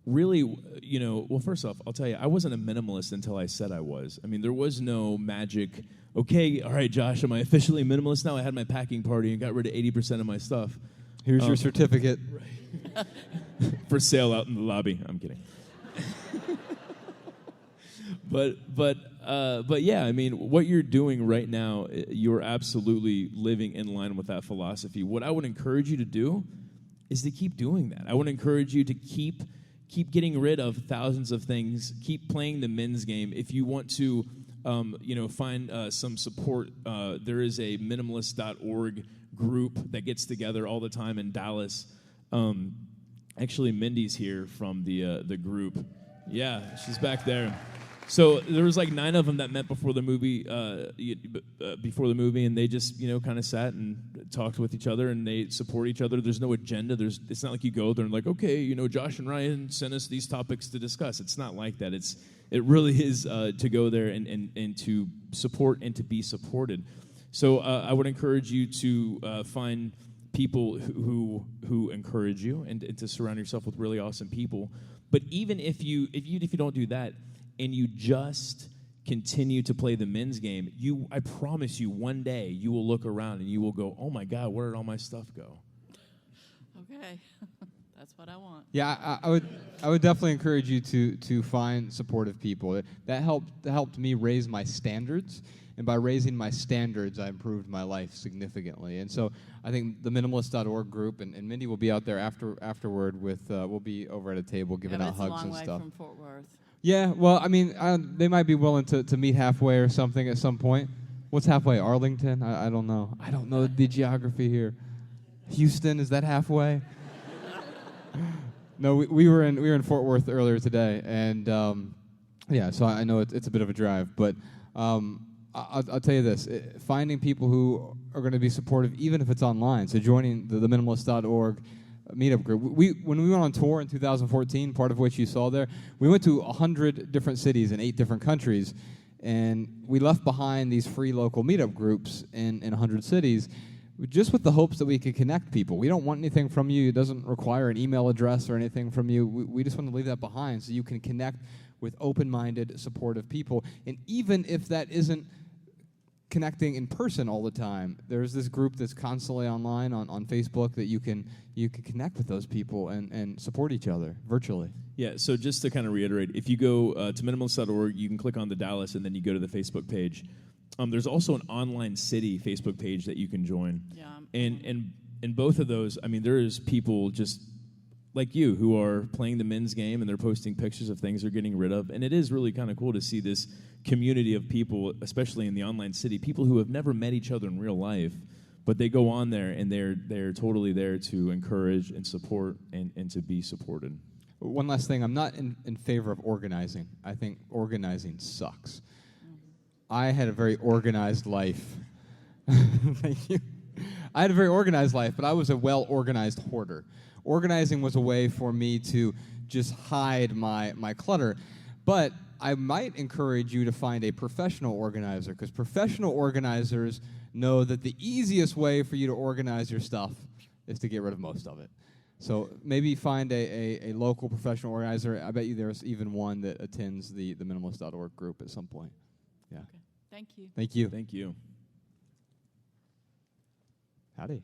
Really, well, first off, I'll tell you, I wasn't a minimalist until I said I was. I mean, there was no magic, okay, all right, Josh, am I officially a minimalist now? I had my packing party and got rid of 80% of my stuff. Here's your certificate. Right. For sale out in the lobby. I'm kidding. But yeah, I mean, what you're doing right now, you're absolutely living in line with that philosophy. What I would encourage you to do is to keep doing that. I would encourage you to keep getting rid of thousands of things. Keep playing the men's game. If you want to, find some support, there is a minimalist.org group that gets together all the time in Dallas. Actually, Mindy's here from the group. Yeah, she's back there. So there was like 9 of them that met before the movie, and they just kind of sat and talked with each other, and they support each other. There's no agenda. It's not like you go there and like, okay, Josh and Ryan sent us these topics to discuss. It's not like that. It really is to go there and to support and to be supported. So I would encourage you to find people who encourage you and to surround yourself with really awesome people. But even if you don't do that, and you just continue to play the men's game, I promise you, one day you will look around and you will go, oh my God, where did all my stuff go? Okay, that's what I want. Yeah, I would definitely encourage you to find supportive people. That helped me raise my standards, and by raising my standards, I improved my life significantly. And so I think the minimalist.org group, and Mindy will be out there afterward with, we'll be over at a table giving out hugs and stuff. It's a long way from Fort Worth. Yeah, well, I mean, they might be willing to meet halfway or something at some point. What's halfway? Arlington? I don't know. I don't know the geography here. Houston, is that halfway? No, we were in Fort Worth earlier today, and so I know it's a bit of a drive, but I'll tell you this: finding people who are going to be supportive, even if it's online. So joining the minimalist.org meetup group. When we went on tour in 2014, part of which you saw there, we went to 100 different cities in 8 different countries, and we left behind these free local meetup groups in 100 cities, just with the hopes that we could connect people. We don't want anything from you. It doesn't require an email address or anything from you. We just want to leave that behind so you can connect with open-minded, supportive people. And even if that isn't connecting in person all the time, there's this group that's constantly online on Facebook that you can connect with those people and support each other virtually. Yeah, so just to kind of reiterate, if you go to minimalist.org, you can click on the Dallas, and then you go to the Facebook page. There's also an online city Facebook page that you can join. Yeah. And in both of those, I mean, there is people just like you who are playing the men's game, and they're posting pictures of things they're getting rid of. And it is really kind of cool to see this community of people, especially in the online city, people who have never met each other in real life, but they go on there, and they're totally there to encourage and support and to be supported. One last thing, I'm not in favor of organizing. I think organizing sucks. I had a very organized life. Thank you. I had a very organized life, but I was a well-organized hoarder. Organizing was a way for me to just hide my clutter. But I might encourage you to find a professional organizer, because professional organizers know that the easiest way for you to organize your stuff is to get rid of most of it. So maybe find a local professional organizer. I bet you there's even one that attends the minimalist.org group at some point. Yeah. Okay. Thank you. Thank you. Thank you. Howdy.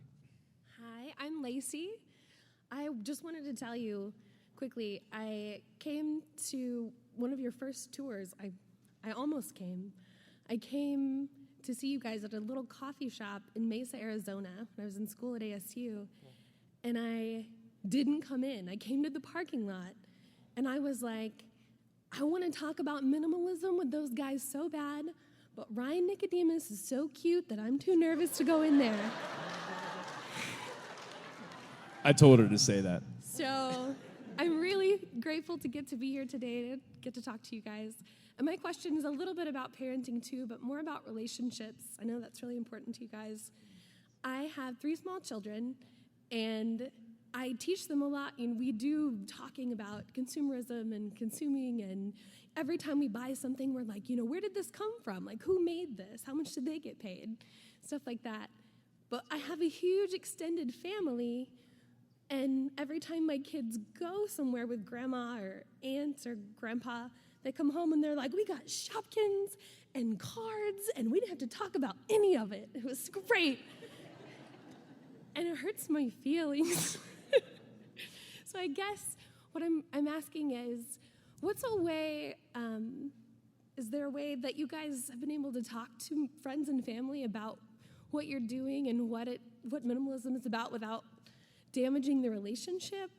Hi, I'm Lacey. I just wanted to tell you quickly, I came to one of your first tours. I almost came. I came to see you guys at a little coffee shop in Mesa, Arizona, when I was in school at ASU, and I didn't come in. I came to the parking lot, and I was like, I want to talk about minimalism with those guys so bad, but Ryan Nicodemus is so cute that I'm too nervous to go in there. I told her to say that. So I'm really grateful to get to be here today, to get to talk to you guys. And my question is a little bit about parenting too, but more about relationships. I know that's really important to you guys. I have 3 small children, and I teach them a lot, and we do talking about consumerism and consuming, and every time we buy something, we're like, where did this come from? Like, who made this? How much did they get paid? Stuff like that. But I have a huge extended family, and every time my kids go somewhere with grandma or aunts or grandpa, they come home and they're like, we got Shopkins and cards, and we didn't have to talk about any of it. It was great. And it hurts my feelings. So I guess what I'm asking is, what's a way, is there a way that you guys have been able to talk to friends and family about what you're doing and what minimalism is about without damaging the relationship?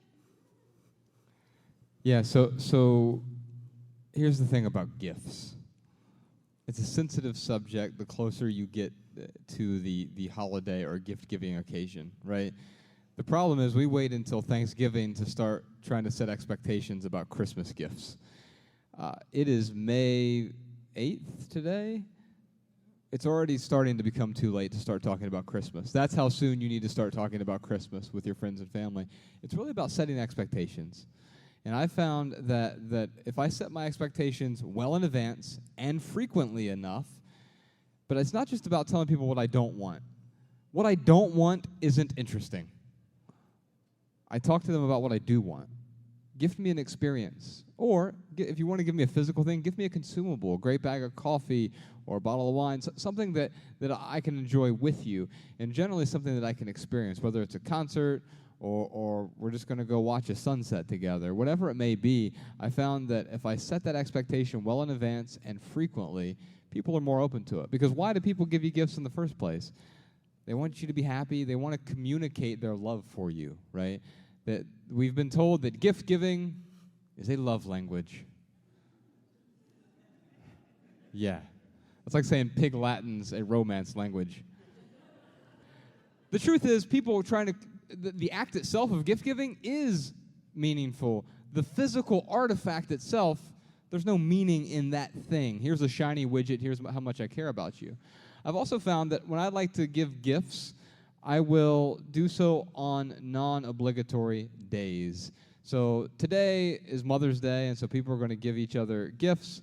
Yeah, so here's the thing about gifts. It's a sensitive subject the closer you get to the holiday or gift-giving occasion, right? The problem is we wait until Thanksgiving to start trying to set expectations about Christmas gifts. It is May 8th today. It's already starting to become too late to start talking about Christmas. That's how soon you need to start talking about Christmas with your friends and family. It's really about setting expectations. And I found that if I set my expectations well in advance and frequently enough, but it's not just about telling people what I don't want. What I don't want isn't interesting. I talk to them about what I do want. Gift me an experience. Or, if you want to give me a physical thing, give me a consumable, a great bag of coffee or a bottle of wine, something that I can enjoy with you, and generally something that I can experience, whether it's a concert or we're just going to go watch a sunset together. Whatever it may be, I found that if I set that expectation well in advance and frequently, people are more open to it. Because why do people give you gifts in the first place? They want you to be happy. They want to communicate their love for you, right? That we've been told that gift giving is a love language. Yeah. It's like saying Pig Latin's a romance language. The truth is, people trying to, the act itself of gift giving is meaningful. The physical artifact itself, there's no meaning in that thing. Here's a shiny widget. Here's how much I care about you. I've also found that when I like to give gifts, I will do so on non-obligatory days. So today is Mother's Day, and so people are going to give each other gifts.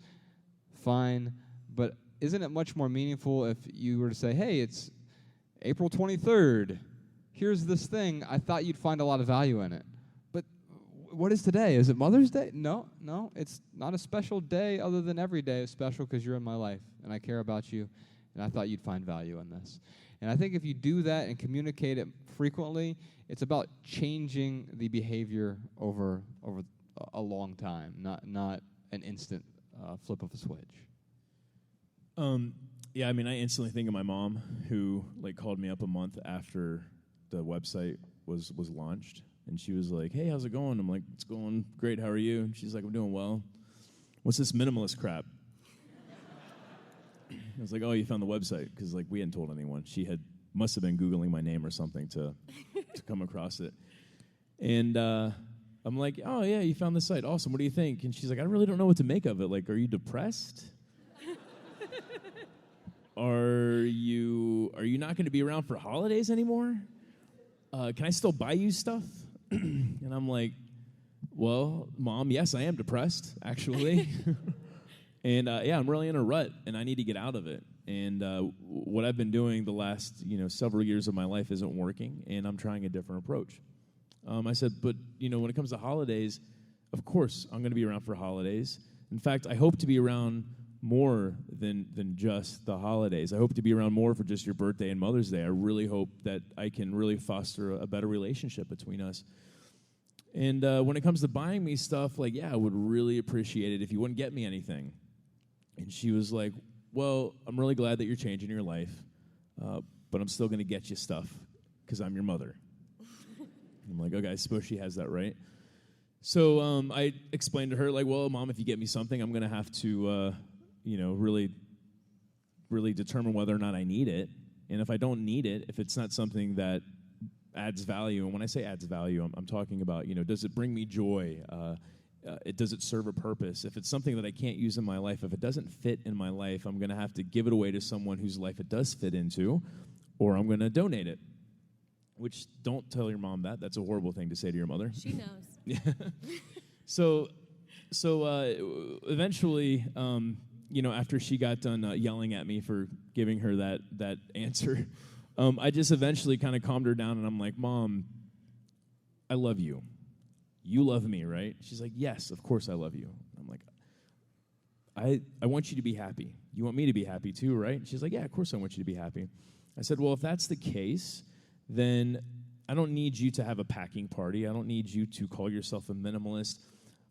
Fine. But isn't it much more meaningful if you were to say, hey, it's April 23rd. Here's this thing. I thought you'd find a lot of value in it. But what is today? Is it Mother's Day? No, it's not a special day other than every day is special because you're in my life, and I care about you, and I thought you'd find value in this. And I think if you do that and communicate it frequently, it's about changing the behavior over a long time, not an instant flip of a switch. Yeah, I mean, I instantly think of my mom, who called me up a month after the website was launched, and she was like, "Hey, how's it going?" I'm like, "It's going great. How are you?" And she's like, "I'm doing well. What's this minimalist crap?" I was like, "Oh, you found the website," because we hadn't told anyone. She must have been Googling my name or something to come across it. And I'm like, "Oh yeah, you found the site. Awesome. What do you think?" And she's like, "I really don't know what to make of it. Are you depressed? Are you not going to be around for holidays anymore? Can I still buy you stuff?" And I'm like, "Well, Mom, yes, I am depressed, actually." And yeah, I'm really in a rut, and I need to get out of it. And what I've been doing the last several years of my life isn't working, and I'm trying a different approach. I said, "But when it comes to holidays, of course I'm going to be around for holidays. In fact, I hope to be around more than just the holidays. I hope to be around more for just your birthday and Mother's Day. I really hope that I can really foster a better relationship between us. And when it comes to buying me stuff, yeah, I would really appreciate it if you wouldn't get me anything." And she was like, "Well, I'm really glad that you're changing your life, but I'm still going to get you stuff because I'm your mother." I'm like, "Okay, I suppose she has that right." So I explained to her, "Well, Mom, if you get me something, I'm going to have to really determine whether or not I need it. And if I don't need it, if it's not something that adds value," and when I say adds value, I'm talking about, does it bring me joy? Does it serve a purpose? If it's something that I can't use in my life, if it doesn't fit in my life, I'm going to have to give it away to someone whose life it does fit into, or I'm going to donate it. Which, don't tell your mom that. That's a horrible thing to say to your mother. She knows. Yeah. So eventually, after she got done yelling at me for giving her that answer, I just eventually kind of calmed her down, and I'm like, "Mom, I love you. You love me, right?" She's like, "Yes, of course I love you." I'm like, I want you to be happy. You want me to be happy too, right? She's like, "Yeah, of course I want you to be happy." I said, "Well, if that's the case, then I don't need you to have a packing party. I don't need you to call yourself a minimalist.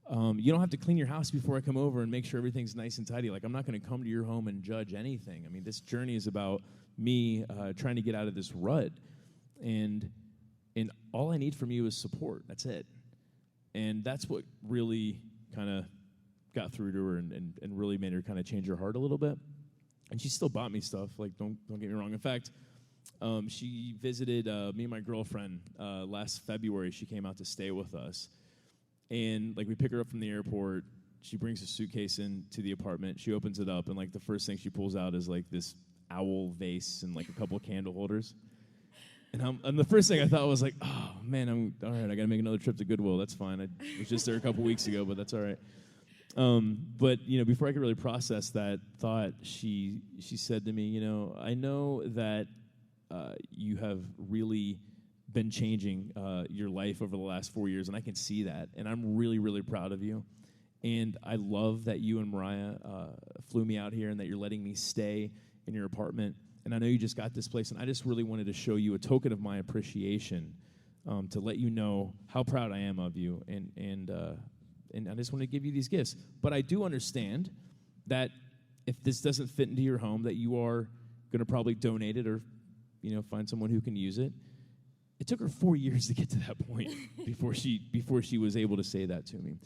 You don't have to clean your house before I come over and make sure everything's nice and tidy. I'm not going to come to your home and judge anything. I mean, this journey is about me trying to get out of this rut, and all I need from you is support. That's it." And that's what really kind of got through to her and really made her kind of change her heart a little bit. And she still bought me stuff. Don't get me wrong. In fact, she visited me and my girlfriend last February. She came out to stay with us. And we pick her up from the airport. She brings a suitcase into the apartment. She opens it up, and the first thing she pulls out is this owl vase and a couple of candle holders. And the first thing I thought was "Oh man, I'm all right. I got to make another trip to Goodwill. That's fine. I was just there a couple weeks ago, but that's all right." But before I could really process that thought, she said to me, "I know that you have really been changing your life over the last 4 years, and I can see that, and I'm really, really proud of you. And I love that you and Mariah flew me out here, and that you're letting me stay in your apartment. And I know you just got this place, and I just really wanted to show you a token of my appreciation, to let you know how proud I am of you, and I just want to give you these gifts. But I do understand that if this doesn't fit into your home, that you are going to probably donate it or find someone who can use it." It took her 4 years to get to that point before she was able to say that to me.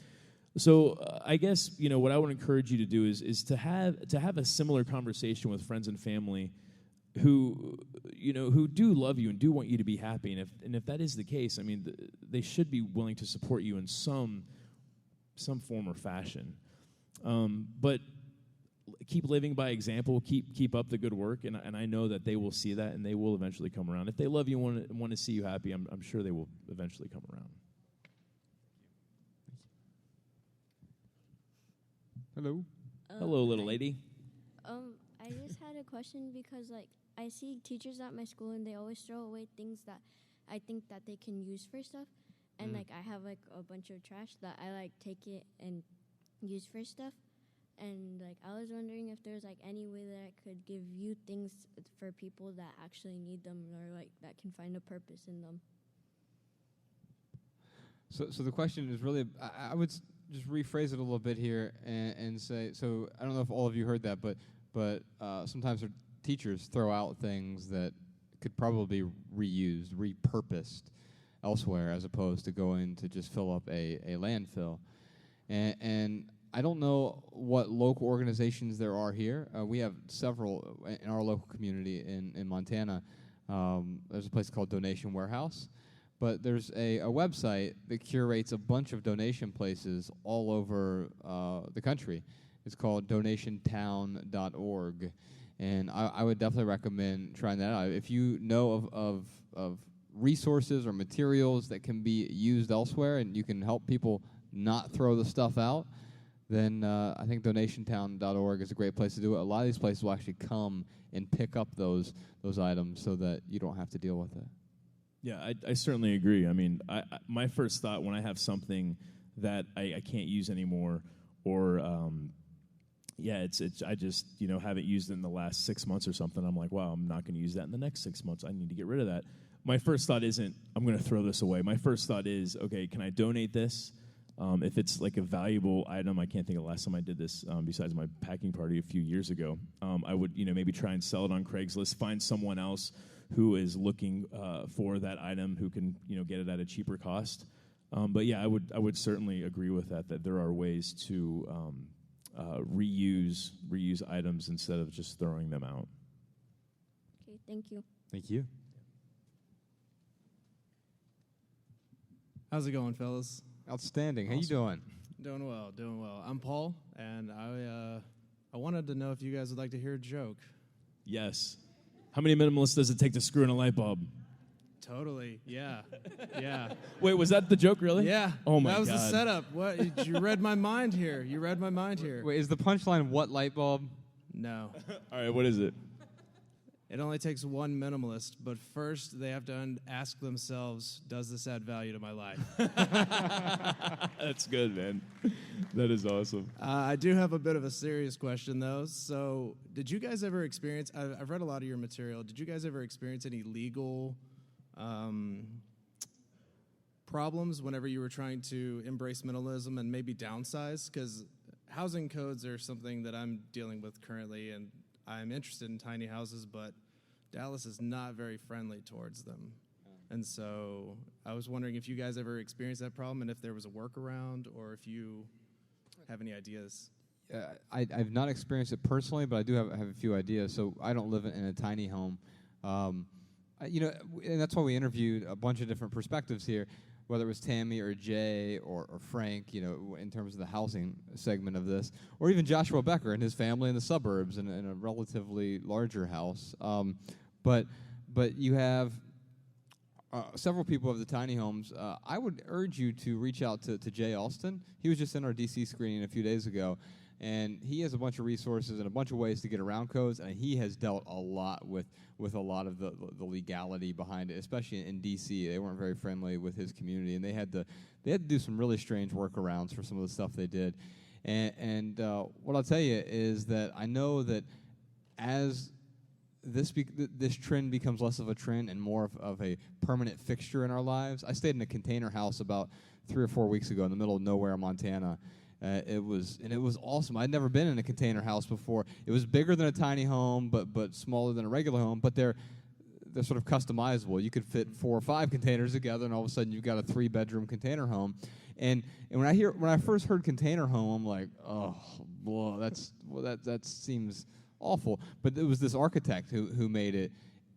So I guess what I would encourage you to do is to have a similar conversation with friends and family who do love you and do want you to be happy. And if that is the case, I mean, they should be willing to support you in some form or fashion. But keep living by example, keep up the good work, and I know that they will see that, and they will eventually come around. If they love you and want to see you happy, I'm sure they will eventually come around. Hello. Hello, little lady. I just had a question because, like, I see teachers at my school and they always throw away things that I think that they can use for stuff. And, like, I have, like, a bunch of trash that I, like, take it and use for stuff. And, like, I was wondering if there's, like, any way that I could give you things for people that actually need them or, like, that can find a purpose in them. So the question is really, I would just rephrase it a little bit here and say, so I don't know if all of you heard that, but sometimes our teachers throw out things that could probably be reused, repurposed elsewhere, as opposed to going to just fill up a landfill. And I don't know what local organizations there are here. We have several in our local community in Montana. There's a place called Donation Warehouse. But there's a website that curates a bunch of donation places all over the country. It's called donationtown.org. And I would definitely recommend trying that out. If you know of resources or materials that can be used elsewhere and you can help people not throw the stuff out, then I think donationtown.org is a great place to do it. A lot of these places will actually come and pick up those items so that you don't have to deal with it. Yeah, I certainly agree. I mean, my first thought when I have something that I can't use anymore, or I just haven't used it in the last 6 months or something. I'm like, wow, I'm not going to use that in the next 6 months. I need to get rid of that. My first thought isn't I'm going to throw this away. My first thought is, okay, can I donate this? If it's like a valuable item, I can't think of the last time I did this besides my packing party a few years ago. I would maybe try and sell it on Craigslist, find someone else who is looking for that item who can get it at a cheaper cost. But yeah, I would certainly agree with that there are ways to reuse items instead of just throwing them out. Okay, thank you. Thank you. How's it going, fellas? Outstanding. Awesome. How you doing? Doing well. I'm Paul, and I wanted to know if you guys would like to hear a joke. Yes. How many minimalists does it take to screw in a light bulb? Totally. Yeah. Yeah. Wait, was that the joke, really? Yeah. Oh my God. That was the setup. What? You read my mind here. Wait, is the punchline what light bulb? No. All right, what is it? It only takes one minimalist, but first they have to ask themselves, does this add value to my life? That's good, man. That is awesome. I do have a bit of a serious question, though. So did you guys ever experience, I've read a lot of your material, did you guys ever experience any legal problems whenever you were trying to embrace minimalism and maybe downsize? Because housing codes are something that I'm dealing with currently, and I'm interested in tiny houses, but Dallas is not very friendly towards them. And so I was wondering if you guys ever experienced that problem and if there was a workaround or if you have any ideas. I've not experienced it personally, but I do have a few ideas. So I don't live in a tiny home. And that's why we interviewed a bunch of different perspectives here, whether it was Tammy or Jay or Frank, in terms of the housing segment of this, or even Joshua Becker and his family in the suburbs in a relatively larger house. But you have several people of the tiny homes. I would urge you to reach out to Jay Alston. He was just in our DC screening a few days ago, and he has a bunch of resources and a bunch of ways to get around codes, and he has dealt a lot with a lot of the legality behind it, especially in DC. They weren't very friendly with his community, and they had to do some really strange workarounds for some of the stuff they did. And what I'll tell you is that I know that as this trend becomes less of a trend and more of a permanent fixture in our lives. I stayed in a container house about 3 or 4 weeks ago in the middle of nowhere, Montana. It was awesome. I'd never been in a container house before. It was bigger than a tiny home, but smaller than a regular home. But they're sort of customizable. You could fit 4 or 5 containers together, and all of a sudden you've got a 3-bedroom container home. And when I first heard container home, I'm like, oh, blah, that seems awful. But it was this architect who made it,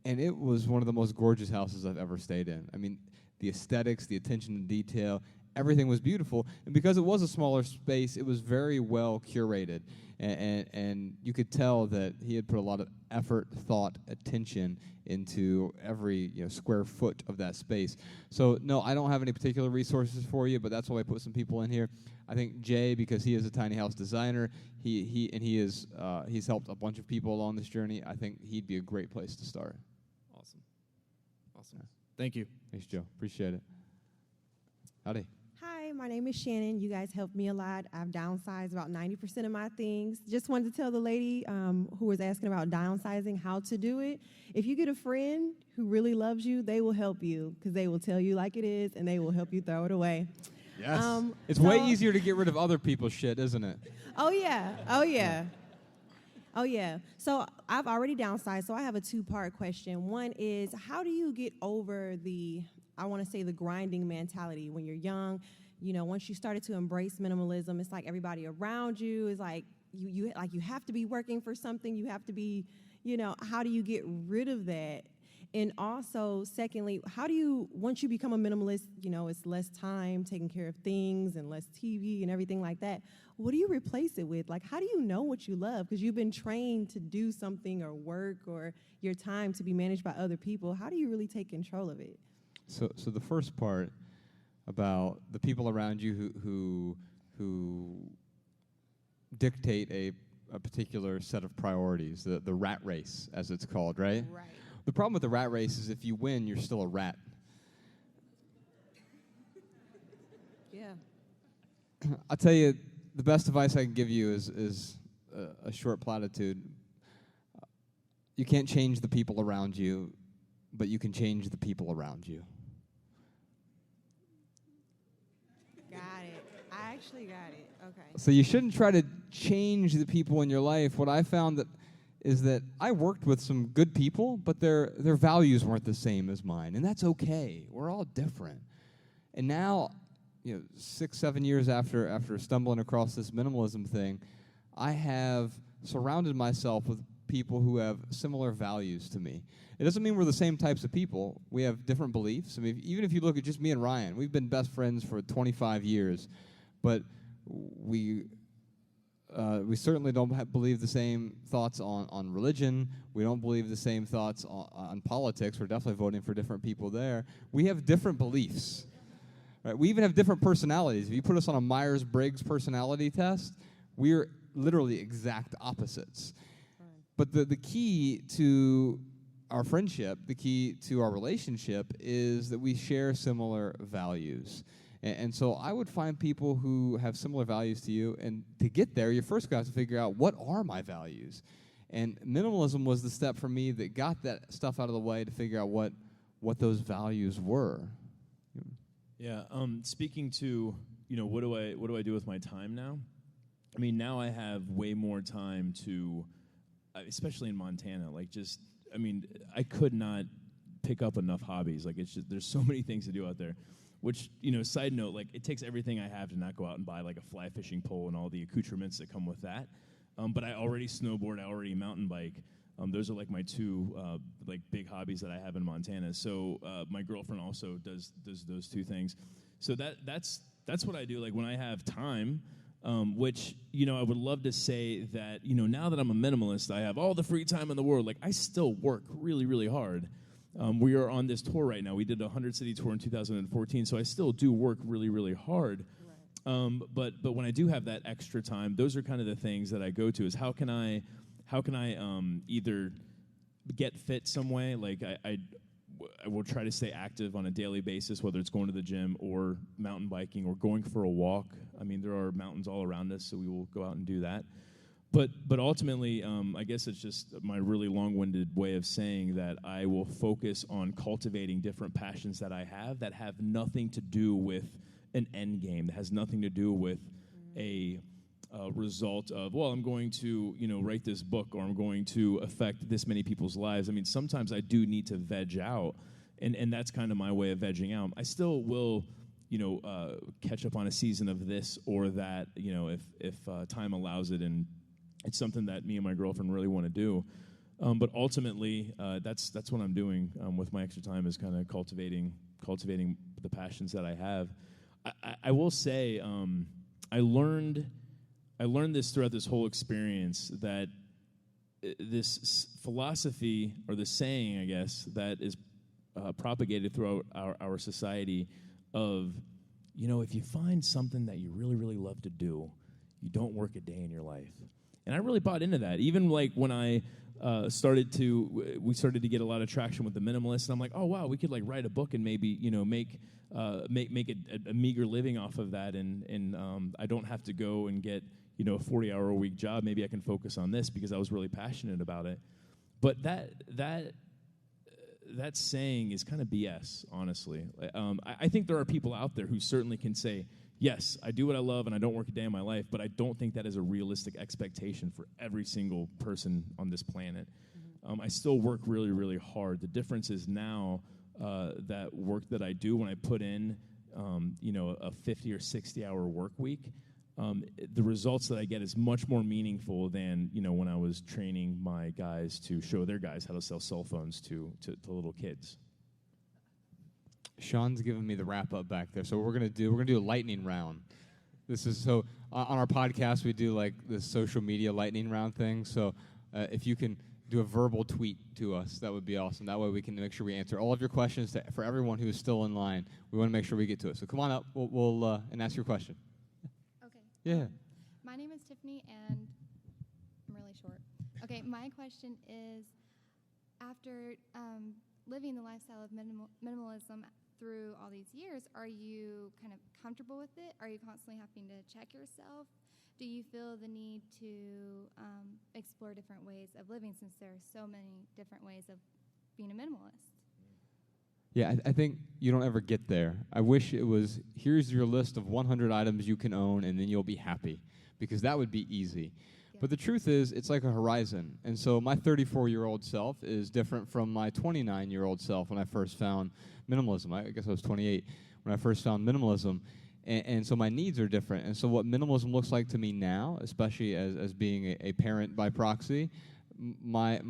and it was one of the most gorgeous houses I've ever stayed in. I mean, the aesthetics, the attention to detail, everything was beautiful. And because it was a smaller space, it was very well curated. And you could tell that he had put a lot of effort, thought, attention into every square foot of that space. So no, I don't have any particular resources for you, but that's why I put some people in here. I think Jay, because he is a tiny house designer, he's helped a bunch of people along this journey. I think he'd be a great place to start. Awesome. Thank you. Thanks, Joe. Appreciate it. Howdy. Hi, my name is Shannon. You guys helped me a lot. I've downsized about 90% of my things. Just wanted to tell the lady who was asking about downsizing how to do it. If you get a friend who really loves you, they will help you because they will tell you like it is and they will help you throw it away. Yes. It's way easier to get rid of other people's shit, isn't it? Oh, yeah. Oh, yeah. Oh, yeah. So I've already downsized, so I have a two-part question. One is, how do you get over the grinding mentality when you're young? Once you started to embrace minimalism, it's like everybody around you is like, you have to be working for something. You have to be, how do you get rid of that? And also, secondly, once you become a minimalist, it's less time taking care of things and less TV and everything like that. What do you replace it with? Like, how do you know what you love? Because you've been trained to do something or work or your time to be managed by other people. How do you really take control of it? So the first part about the people around you who dictate a particular set of priorities, the rat race, as it's called, right? Right. The problem with the rat race is if you win, you're still a rat. Yeah. I'll tell you, the best advice I can give you is a short platitude. You can't change the people around you, but you can change the people around you. Got it. I actually got it. Okay. So you shouldn't try to change the people in your life. What I found is that I worked with some good people, but their values weren't the same as mine, and that's okay. We're all different. And now, 6-7 years after stumbling across this minimalism thing, I have surrounded myself with people who have similar values to me. It doesn't mean we're the same types of people. We have different beliefs. I mean, even if you look at just me and Ryan, we've been best friends for 25 years, but we certainly don't believe the same thoughts on religion. We don't believe the same thoughts on politics. We're definitely voting for different people there. We have different beliefs. Right? We even have different personalities. If you put us on a Myers-Briggs personality test, we're literally exact opposites. But the key to our friendship, the key to our relationship is that we share similar values. And so I would find people who have similar values to you, and to get there, you first got to figure out, what are my values? And minimalism was the step for me that got that stuff out of the way to figure out what those values were. Yeah, speaking to, what do I do with my time now? I mean, now I have way more time to, especially in Montana, I could not pick up enough hobbies. There's so many things to do out there. Which, side note, it takes everything I have to not go out and buy, a fly fishing pole and all the accoutrements that come with that. But I already snowboard, I already mountain bike. Those are, my two, big hobbies that I have in Montana. So my girlfriend also does those two things. So that's what I do, when I have time, which, I would love to say that, now that I'm a minimalist, I have all the free time in the world. I still work really, really hard. We are on this tour right now. We did a 100-city tour in 2014, so I still do work really, really hard. Right. But when I do have that extra time, those are kind of the things that I go to. Is how can I either get fit some way? I will try to stay active on a daily basis, whether it's going to the gym or mountain biking or going for a walk. I mean, there are mountains all around us, so we will go out and do that. But ultimately, I guess it's just my really long-winded way of saying that I will focus on cultivating different passions that I have that have nothing to do with an end game, that has nothing to do with a result of, I'm going to write this book, or I'm going to affect this many people's lives. I mean, sometimes I do need to veg out, and that's kind of my way of vegging out. I still will catch up on a season of this or that, if time allows it, and it's something that me and my girlfriend really want to do. But ultimately, that's what I'm doing with my extra time, is kind of cultivating the passions that I have. I will say I learned this throughout this whole experience, that this philosophy, or the saying, I guess, that is propagated throughout our society of, if you find something that you really, really love to do, you don't work a day in your life. And I really bought into that. Even like when I we started to get a lot of traction with the Minimalists, and I'm like, oh wow, we could like write a book and maybe make a meager living off of that, and I don't have to go and get a 40-hour-a-week job. Maybe I can focus on this because I was really passionate about it. But that saying is kind of BS, honestly. I think there are people out there who certainly can say, yes, I do what I love and I don't work a day in my life, but I don't think that is a realistic expectation for every single person on this planet. I still work really, really hard. The difference is now that work that I do, when I put in a 50 or 60-hour work week, the results that I get is much more meaningful than when I was training my guys to show their guys how to sell cell phones to little kids. Sean's giving me the wrap up back there. So we're gonna do a lightning round. This is so on our podcast we do like this social media lightning round thing. So if you can do a verbal tweet to us, that would be awesome. That way we can make sure we answer all of your questions for everyone who is still in line. We want to make sure we get to it. So come on up, we'll and ask your question. Okay. Yeah. My name is Tiffany, and I'm really short. Okay, my question is, after living the lifestyle of minimalism through all these years, are you kind of comfortable with it? Are you constantly having to check yourself? Do you feel the need to explore different ways of living, since there are so many different ways of being a minimalist? Yeah, I think you don't ever get there. I wish it was, here's your list of 100 items you can own, and then you'll be happy, because that would be easy. Yeah. But the truth is, it's like a horizon. And so my 34-year-old self is different from my 29-year-old self when I first found minimalism. I guess I was 28 when I first found minimalism. And so my needs are different. And so what minimalism looks like to me now, especially as being a parent by proxy, my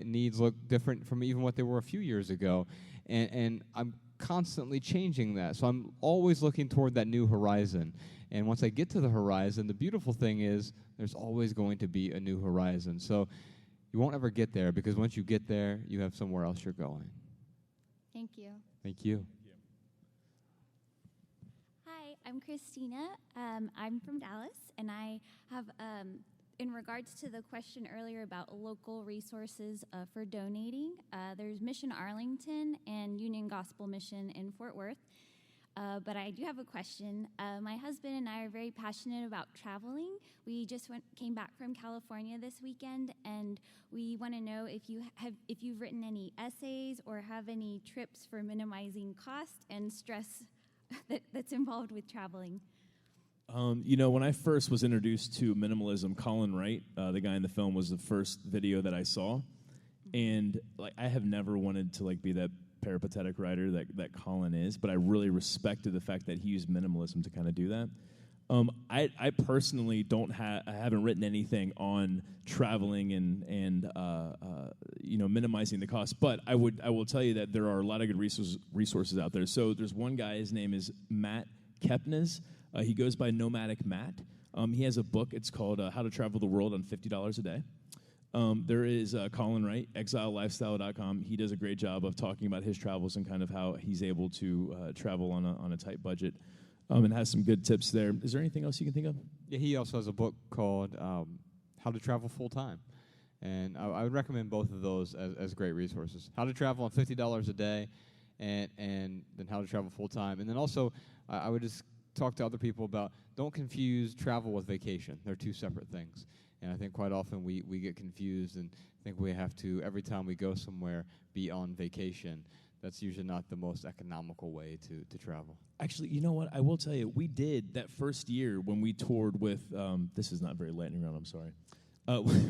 needs look different from even what they were a few years ago. And I'm constantly changing that. So I'm always looking toward that new horizon. And once I get to the horizon, the beautiful thing is there's always going to be a new horizon. So you won't ever get there, because once you get there, you have somewhere else you're going. Thank you. Thank you. Hi, I'm Christina. I'm from Dallas, and I have, in regards to the question earlier about local resources for donating, there's Mission Arlington and Union Gospel Mission in Fort Worth. But I do have a question. My husband and I are very passionate about traveling. We just came back from California this weekend, and we want to know if you've written any essays or have any trips for minimizing cost and stress that's involved with traveling. When I first was introduced to minimalism, Colin Wright, the guy in the film, was the first video that I saw, and I have never wanted to be that peripatetic writer that Colin is, but I really respected the fact that he used minimalism to kind of do that. I personally I haven't written anything on traveling and minimizing the cost, but I will tell you that there are a lot of good resources out there. So there's one guy, his name is Matt Kepnes. He goes by Nomadic Matt. He has a book. It's called How to Travel the World on $50 a Day. There is Colin Wright, exilelifestyle.com. He does a great job of talking about his travels and kind of how he's able to travel on a tight budget, and has some good tips there. Is there anything else you can think of? Yeah, he also has a book called How to Travel Full Time. And I would recommend both of those as great resources. How to Travel on $50 a day, and then How to Travel Full Time. And then also, I would just talk to other people about, don't confuse travel with vacation. They're two separate things. And I think quite often we get confused and think we have to, every time we go somewhere, be on vacation. That's usually not the most economical way to travel. Actually, you know what? I will tell you, we did that first year when we toured with, this is not very lightning round, I'm sorry.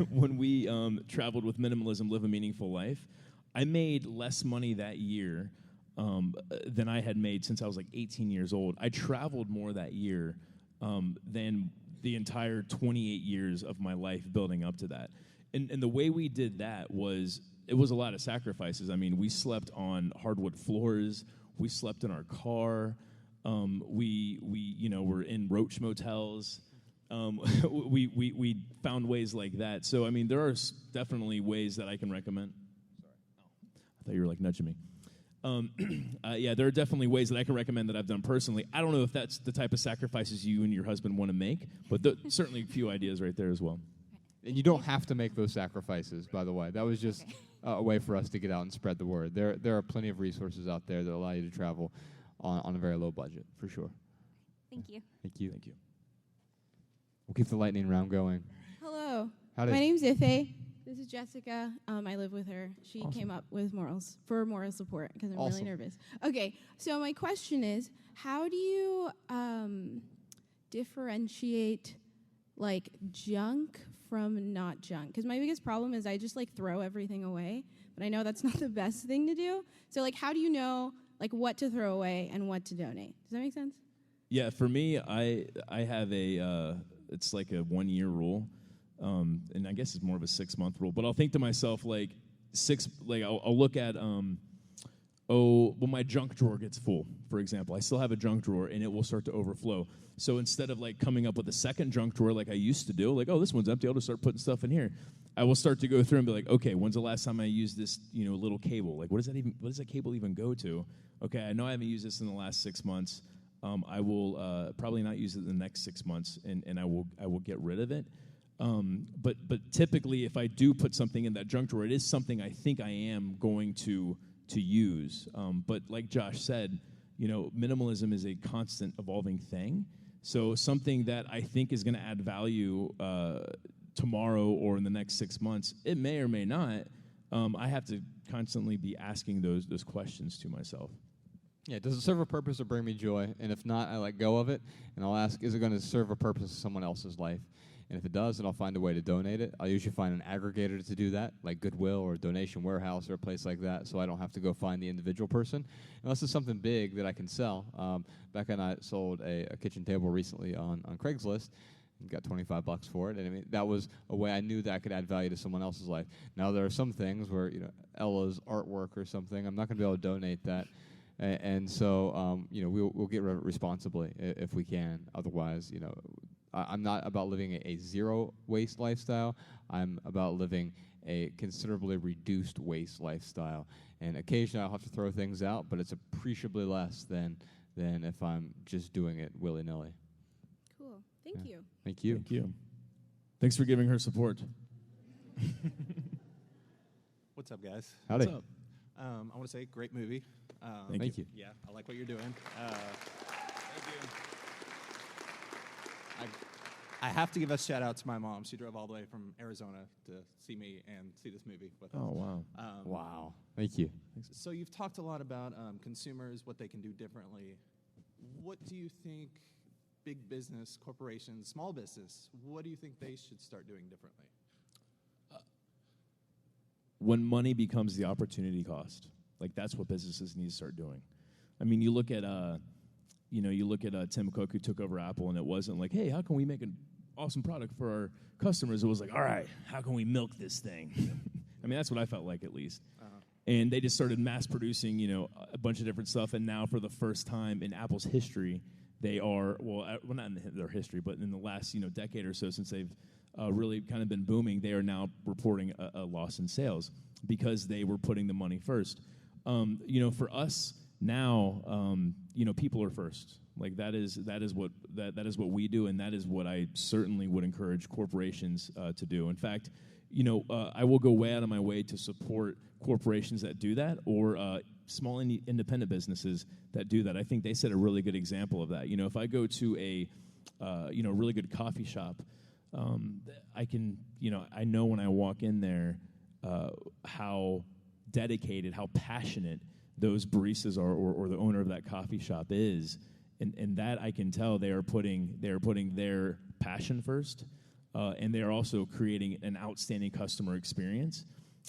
When we traveled with Minimalism, Live a Meaningful Life, I made less money that year than I had made since I was 18 years old. I traveled more that year than the entire 28 years of my life building up to that. And the way we did that was, it was a lot of sacrifices. I mean, we slept on hardwood floors. We slept in our car. We were in roach motels. We found ways like that. So I mean, there are definitely ways that I can recommend. Sorry, I thought you were like nudging me. Yeah, there are definitely ways that I can recommend that I've done personally. I don't know if that's the type of sacrifices you and your husband want to make, but certainly a few ideas right there as well. And you don't have to make those sacrifices, by the way. That was just a way for us to get out and spread the word. There are plenty of resources out there that allow you to travel on a very low budget, for sure. Thank you. Thank you. Thank you. We'll keep the lightning round going. Hello. Howdy. My name's Ife. This is Jessica. I live with her. She Awesome. came up with moral support because I'm Awesome. really nervous. Okay, so my question is, how do you differentiate like junk from not junk? Because my biggest problem is I just like throw everything away, but I know that's not the best thing to do. So like, how do you know like what to throw away and what to donate? Does that make sense? Yeah, for me, I have it's like a 1 year rule. And I guess it's more of a 6 month rule, but I'll think to myself I'll look at, my junk drawer gets full, for example. I still have a junk drawer and it will start to overflow. So instead of like coming up with a second junk drawer like I used to do, like, oh, this one's empty, I'll just start putting stuff in here. I will start to go through and be like, okay, when's the last time I used this, little cable? Like, what does that cable even go to? Okay, I know I haven't used this in the last 6 months. I will probably not use it in the next 6 months, and I will get rid of it. But typically, if I do put something in that junk drawer, it is something I think I am going to use. But like Josh said, minimalism is a constant evolving thing. So something that I think is going to add value tomorrow or in the next 6 months, it may or may not. I have to constantly be asking those questions to myself. Yeah, does it serve a purpose or bring me joy? And if not, I let go of it, and I'll ask, is it going to serve a purpose in someone else's life? And if it does, then I'll find a way to donate it. I'll usually find an aggregator to do that, like Goodwill or Donation Warehouse or a place like that, so I don't have to go find the individual person. Unless it's something big that I can sell. Becca and I sold a kitchen table recently on Craigslist and got $25 for it. And I mean, that was a way I knew that I could add value to someone else's life. Now, there are some things where, Ella's artwork or something, I'm not going to be able to donate that. And so, we'll get rid of it responsibly if we can. Otherwise, I'm not about living a zero waste lifestyle. I'm about living a considerably reduced waste lifestyle. And occasionally I'll have to throw things out, but it's appreciably less than if I'm just doing it willy-nilly. Cool. Thank you. Thank you. Thank you. Thanks for giving her support. What's up, guys? Howdy. What's up? I want to say, great movie. Thank you. Yeah, I like what you're doing. Thank you. I have to give a shout out to my mom. She drove all the way from Arizona to see me and see this movie with us. Oh, wow. Wow. Thank you. So you've talked a lot about consumers, what they can do differently. What do you think big business, corporations, small business, what do you think they should start doing differently? When money becomes the opportunity cost, like that's what businesses need to start doing. I mean, you look at Tim Cook, who took over Apple, and it wasn't like, hey, how can we make an awesome product for our customers? It was like, all right, how can we milk this thing? I mean, that's what I felt like, at least. And they just started mass producing, a bunch of different stuff. And now, for the first time in Apple's history, they are, not in their history, but in the last, decade or so, since they've really kind of been booming, they are now reporting a loss in sales because they were putting the money first. For us now, people are first. Like that is what we do, and that is what I certainly would encourage corporations to do. In fact, I will go way out of my way to support corporations that do that, or small independent businesses that do that. I think they set a really good example of that. If I go to a really good coffee shop, I can, I know when I walk in there how dedicated, how passionate those baristas are, or the owner of that coffee shop is, and that I can tell they are putting their passion first, and they are also creating an outstanding customer experience,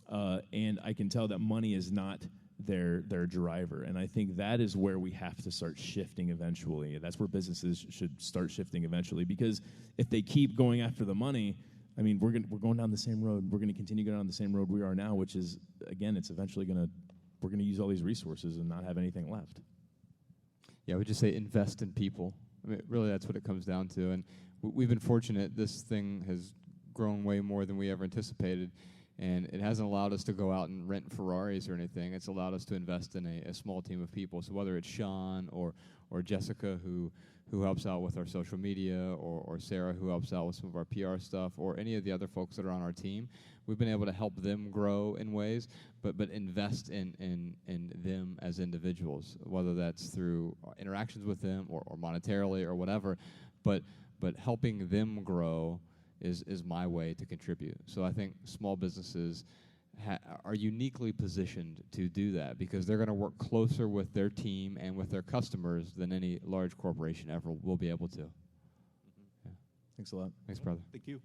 and I can tell that money is not their driver, and I think that is where we have to start shifting eventually. That's where businesses should start shifting eventually, because if they keep going after the money, I mean, we're going down the same road. We're going to continue going down the same road we are now, which is, again, it's eventually we're going to use all these resources and not have anything left. Yeah, I would just say invest in people. I mean, really, that's what it comes down to. And we've been fortunate. This thing has grown way more than we ever anticipated. And it hasn't allowed us to go out and rent Ferraris or anything. It's allowed us to invest in a small team of people. So whether it's Sean or Jessica, who helps out with our social media, or Sarah, who helps out with some of our PR stuff, or any of the other folks that are on our team, we've been able to help them grow in ways, but invest in them as individuals, whether that's through interactions with them or monetarily or whatever. But helping them grow is my way to contribute. So I think small businesses are uniquely positioned to do that because they're going to work closer with their team and with their customers than any large corporation ever will be able to. Yeah. Thanks a lot. Thanks, brother. Thank you.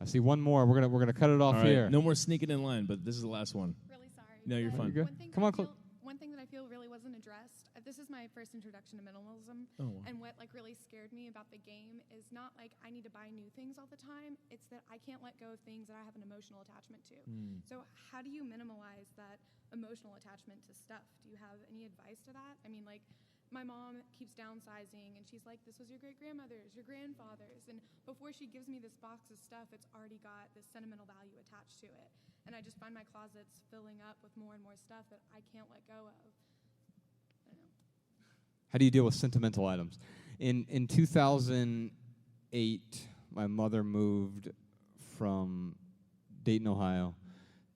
I see one more. We're gonna cut it off All right, here. no more sneaking in line, but this is the last one. Really sorry. No, you're fine. You're good. Come on, One thing that I feel really wasn't addressed. This is my first introduction to minimalism, Oh, wow. and what like really scared me about the game is not like I need to buy new things all the time. It's that I can't let go of things that I have an emotional attachment to. So how do you minimalize that emotional attachment to stuff? Do you have any advice to that? I mean, like my mom keeps downsizing, and she's like, "This was your great-grandmother's, your grandfather's," and before she gives me this box of stuff, it's already got this sentimental value attached to it. And I just find my closets filling up with more and more stuff that I can't let go of. How do you deal with sentimental items? In 2008, my mother moved from Dayton, Ohio,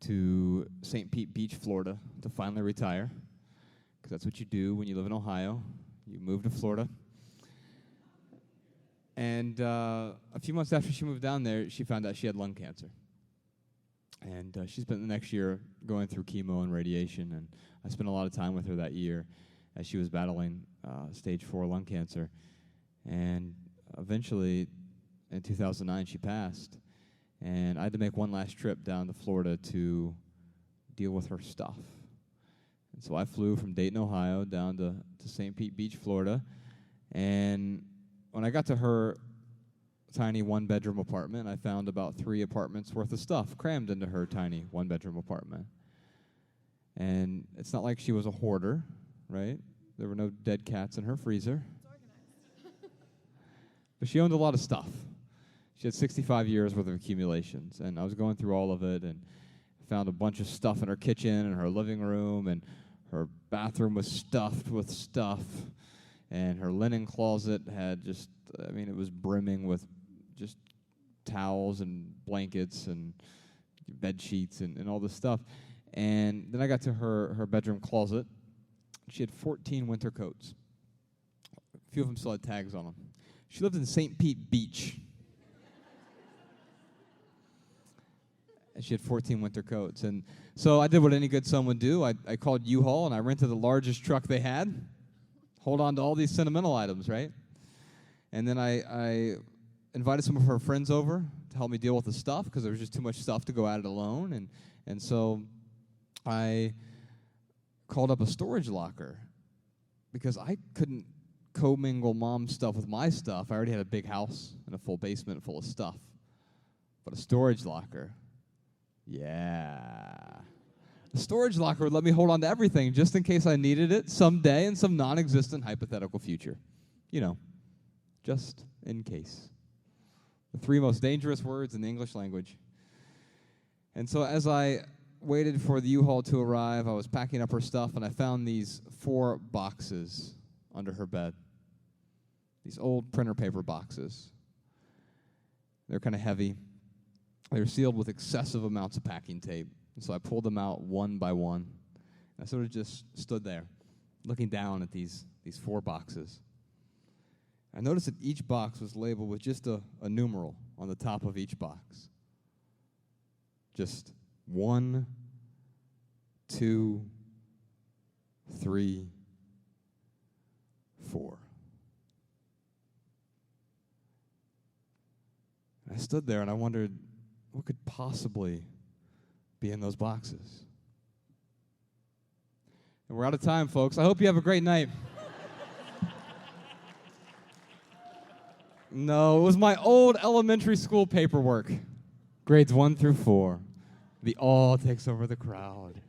to St. Pete Beach, Florida, to finally retire, because that's what you do when you live in Ohio. You move to Florida. And a few months after she moved down there, she found out she had lung cancer. And she spent the next year going through chemo and radiation, and I spent a lot of time with her that year as she was battling stage 4 lung cancer. And eventually, in 2009, she passed. And I had to make one last trip down to Florida to deal with her stuff. And so I flew from Dayton, Ohio, down to St. Pete Beach, Florida. And when I got to her tiny one-bedroom apartment, I found about 3 apartments worth of stuff crammed into her tiny one-bedroom apartment. And it's not like she was a hoarder, right? There were no dead cats in her freezer. But she owned a lot of stuff. She had 65 years worth of accumulations, and I was going through all of it and found a bunch of stuff in her kitchen and her living room, and her bathroom was stuffed with stuff, and her linen closet had just, I mean, it was brimming with just towels and blankets and bed sheets and all this stuff. And then I got to her bedroom closet. She had 14 winter coats. A few of them still had tags on them. She lived in St. Pete Beach. And she had 14 winter coats. And so I did what any good son would do. I called U-Haul, and I rented the largest truck they had. Hold on to all these sentimental items, right? And then I invited some of her friends over to help me deal with the stuff because there was just too much stuff to go at it alone. And so I called up a storage locker because I couldn't commingle mom's stuff with my stuff. I already had a big house and a full basement full of stuff. But a storage locker, yeah. The storage locker would let me hold on to everything just in case I needed it someday in some non-existent hypothetical future. You know, just in case. The 3 most dangerous words in the English language. And so as I waited for the U-Haul to arrive, I was packing up her stuff, and I found these 4 boxes under her bed. These old printer paper boxes. They're kind of heavy. They're sealed with excessive amounts of packing tape. And so I pulled them out one by one. I sort of just stood there, looking down at these 4 boxes. I noticed that each box was labeled with just a numeral on the top of each box. Just 1, 2, 3, 4. And I stood there and I wondered, what could possibly be in those boxes? And we're out of time, folks. I hope you have a great night. No, it was my old elementary school paperwork. Grades 1 through 4. The awe takes over the crowd.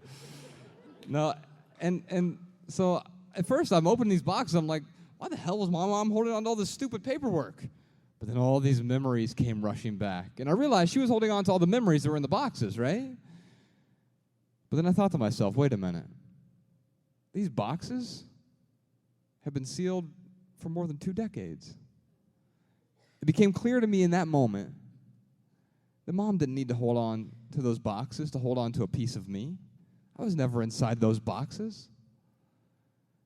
No, and so at first I'm opening these boxes. I'm like, why the hell was my mom holding on to all this stupid paperwork? But then all these memories came rushing back. And I realized she was holding on to all the memories that were in the boxes, right? But then I thought to myself, wait a minute. These boxes have been sealed for more than 2 decades. It became clear to me in that moment that Mom didn't need to hold on to those boxes to hold on to a piece of me. I was never inside those boxes.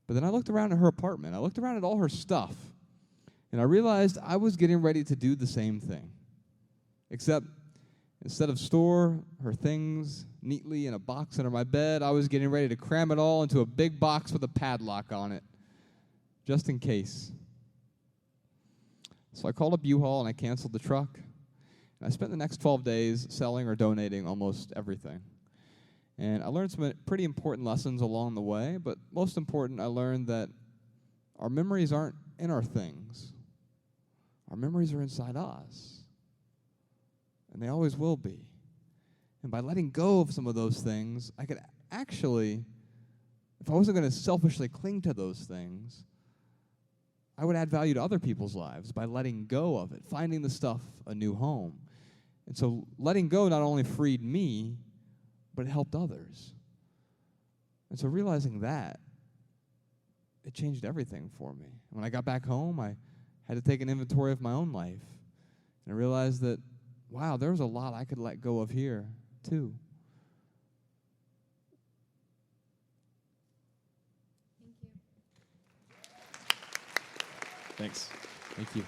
But then I looked around at her apartment. I looked around at all her stuff. And I realized I was getting ready to do the same thing. Except instead of store her things neatly in a box under my bed, I was getting ready to cram it all into a big box with a padlock on it, just in case. So I called up U-Haul and I canceled the truck. And I spent the next 12 days selling or donating almost everything. And I learned some pretty important lessons along the way, but most important, I learned that our memories aren't in our things. Our memories are inside us. And they always will be. And by letting go of some of those things, I could actually, if I wasn't going to selfishly cling to those things, I would add value to other people's lives by letting go of it, finding the stuff a new home. And so letting go not only freed me, but it helped others. And so realizing that, it changed everything for me. When I got back home, I had to take an inventory of my own life. And I realized that, wow, there was a lot I could let go of here, too. Thanks. Thank you.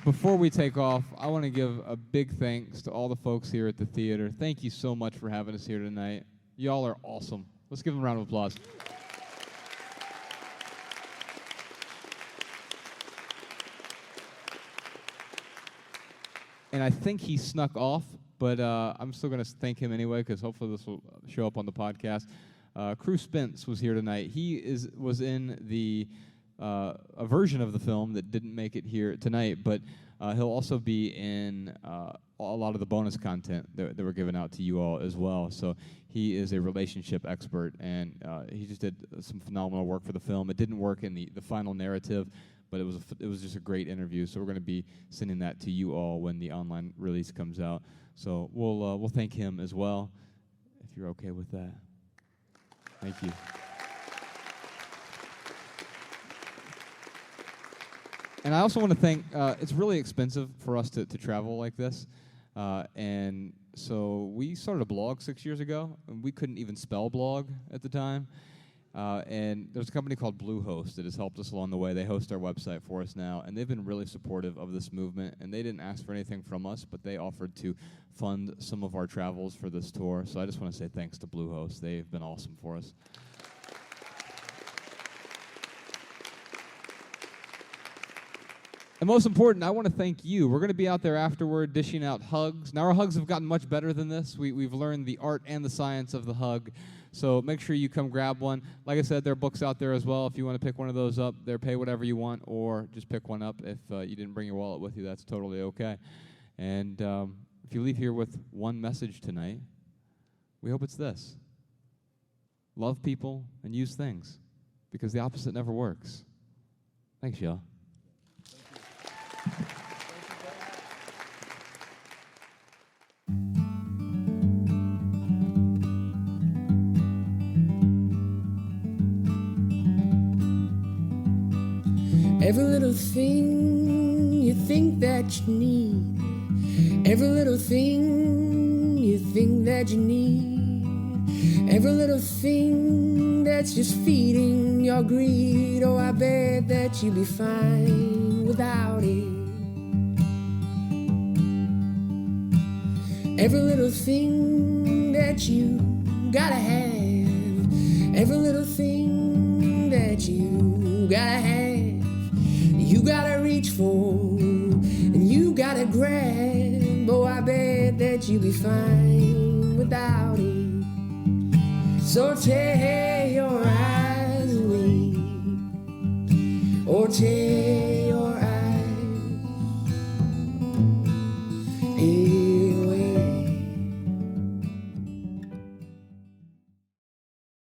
Before we take off, I want to give a big thanks to all the folks here at the theater. Thank you so much for having us here tonight. Y'all are awesome. Let's give them a round of applause. And I think he snuck off, but I'm still going to thank him anyway, because hopefully this will show up on the podcast. Crew Spence was here tonight. He was in the a version of the film that didn't make it here tonight, but he'll also be in a lot of the bonus content that we're giving out to you all as well. So he is a relationship expert, and he just did some phenomenal work for the film. It didn't work in the final narrative, but it was just a great interview. So we're going to be sending that to you all when the online release comes out. So we'll thank him as well, if you're okay with that. Thank you. And I also want to thank, it's really expensive for us to travel like this. And so we started a blog 6 years ago, and we couldn't even spell blog at the time. And there's a company called Bluehost that has helped us along the way. They host our website for us now, and they've been really supportive of this movement. And they didn't ask for anything from us, but they offered to fund some of our travels for this tour. So I just want to say thanks to Bluehost. They've been awesome for us. And most important, I want to thank you. We're going to be out there afterward dishing out hugs. Now, our hugs have gotten much better than this. We've learned the art and the science of the hug. So make sure you come grab one. Like I said, there are books out there as well. If you want to pick one of those up, there, pay whatever you want, or just pick one up. If you didn't bring your wallet with you, that's totally okay. And if you leave here with one message tonight, we hope it's this. Love people and use things, because the opposite never works. Thanks, y'all. Every little thing you think that you need, every little thing you think that you need, every little thing that's just feeding your greed. Oh, I bet that you'd be fine without it. Every little thing that you gotta have, every little thing that you gotta have, you gotta reach for, and you gotta grab. Oh, I bet that you'll be fine without it. So tear your eyes away, or tear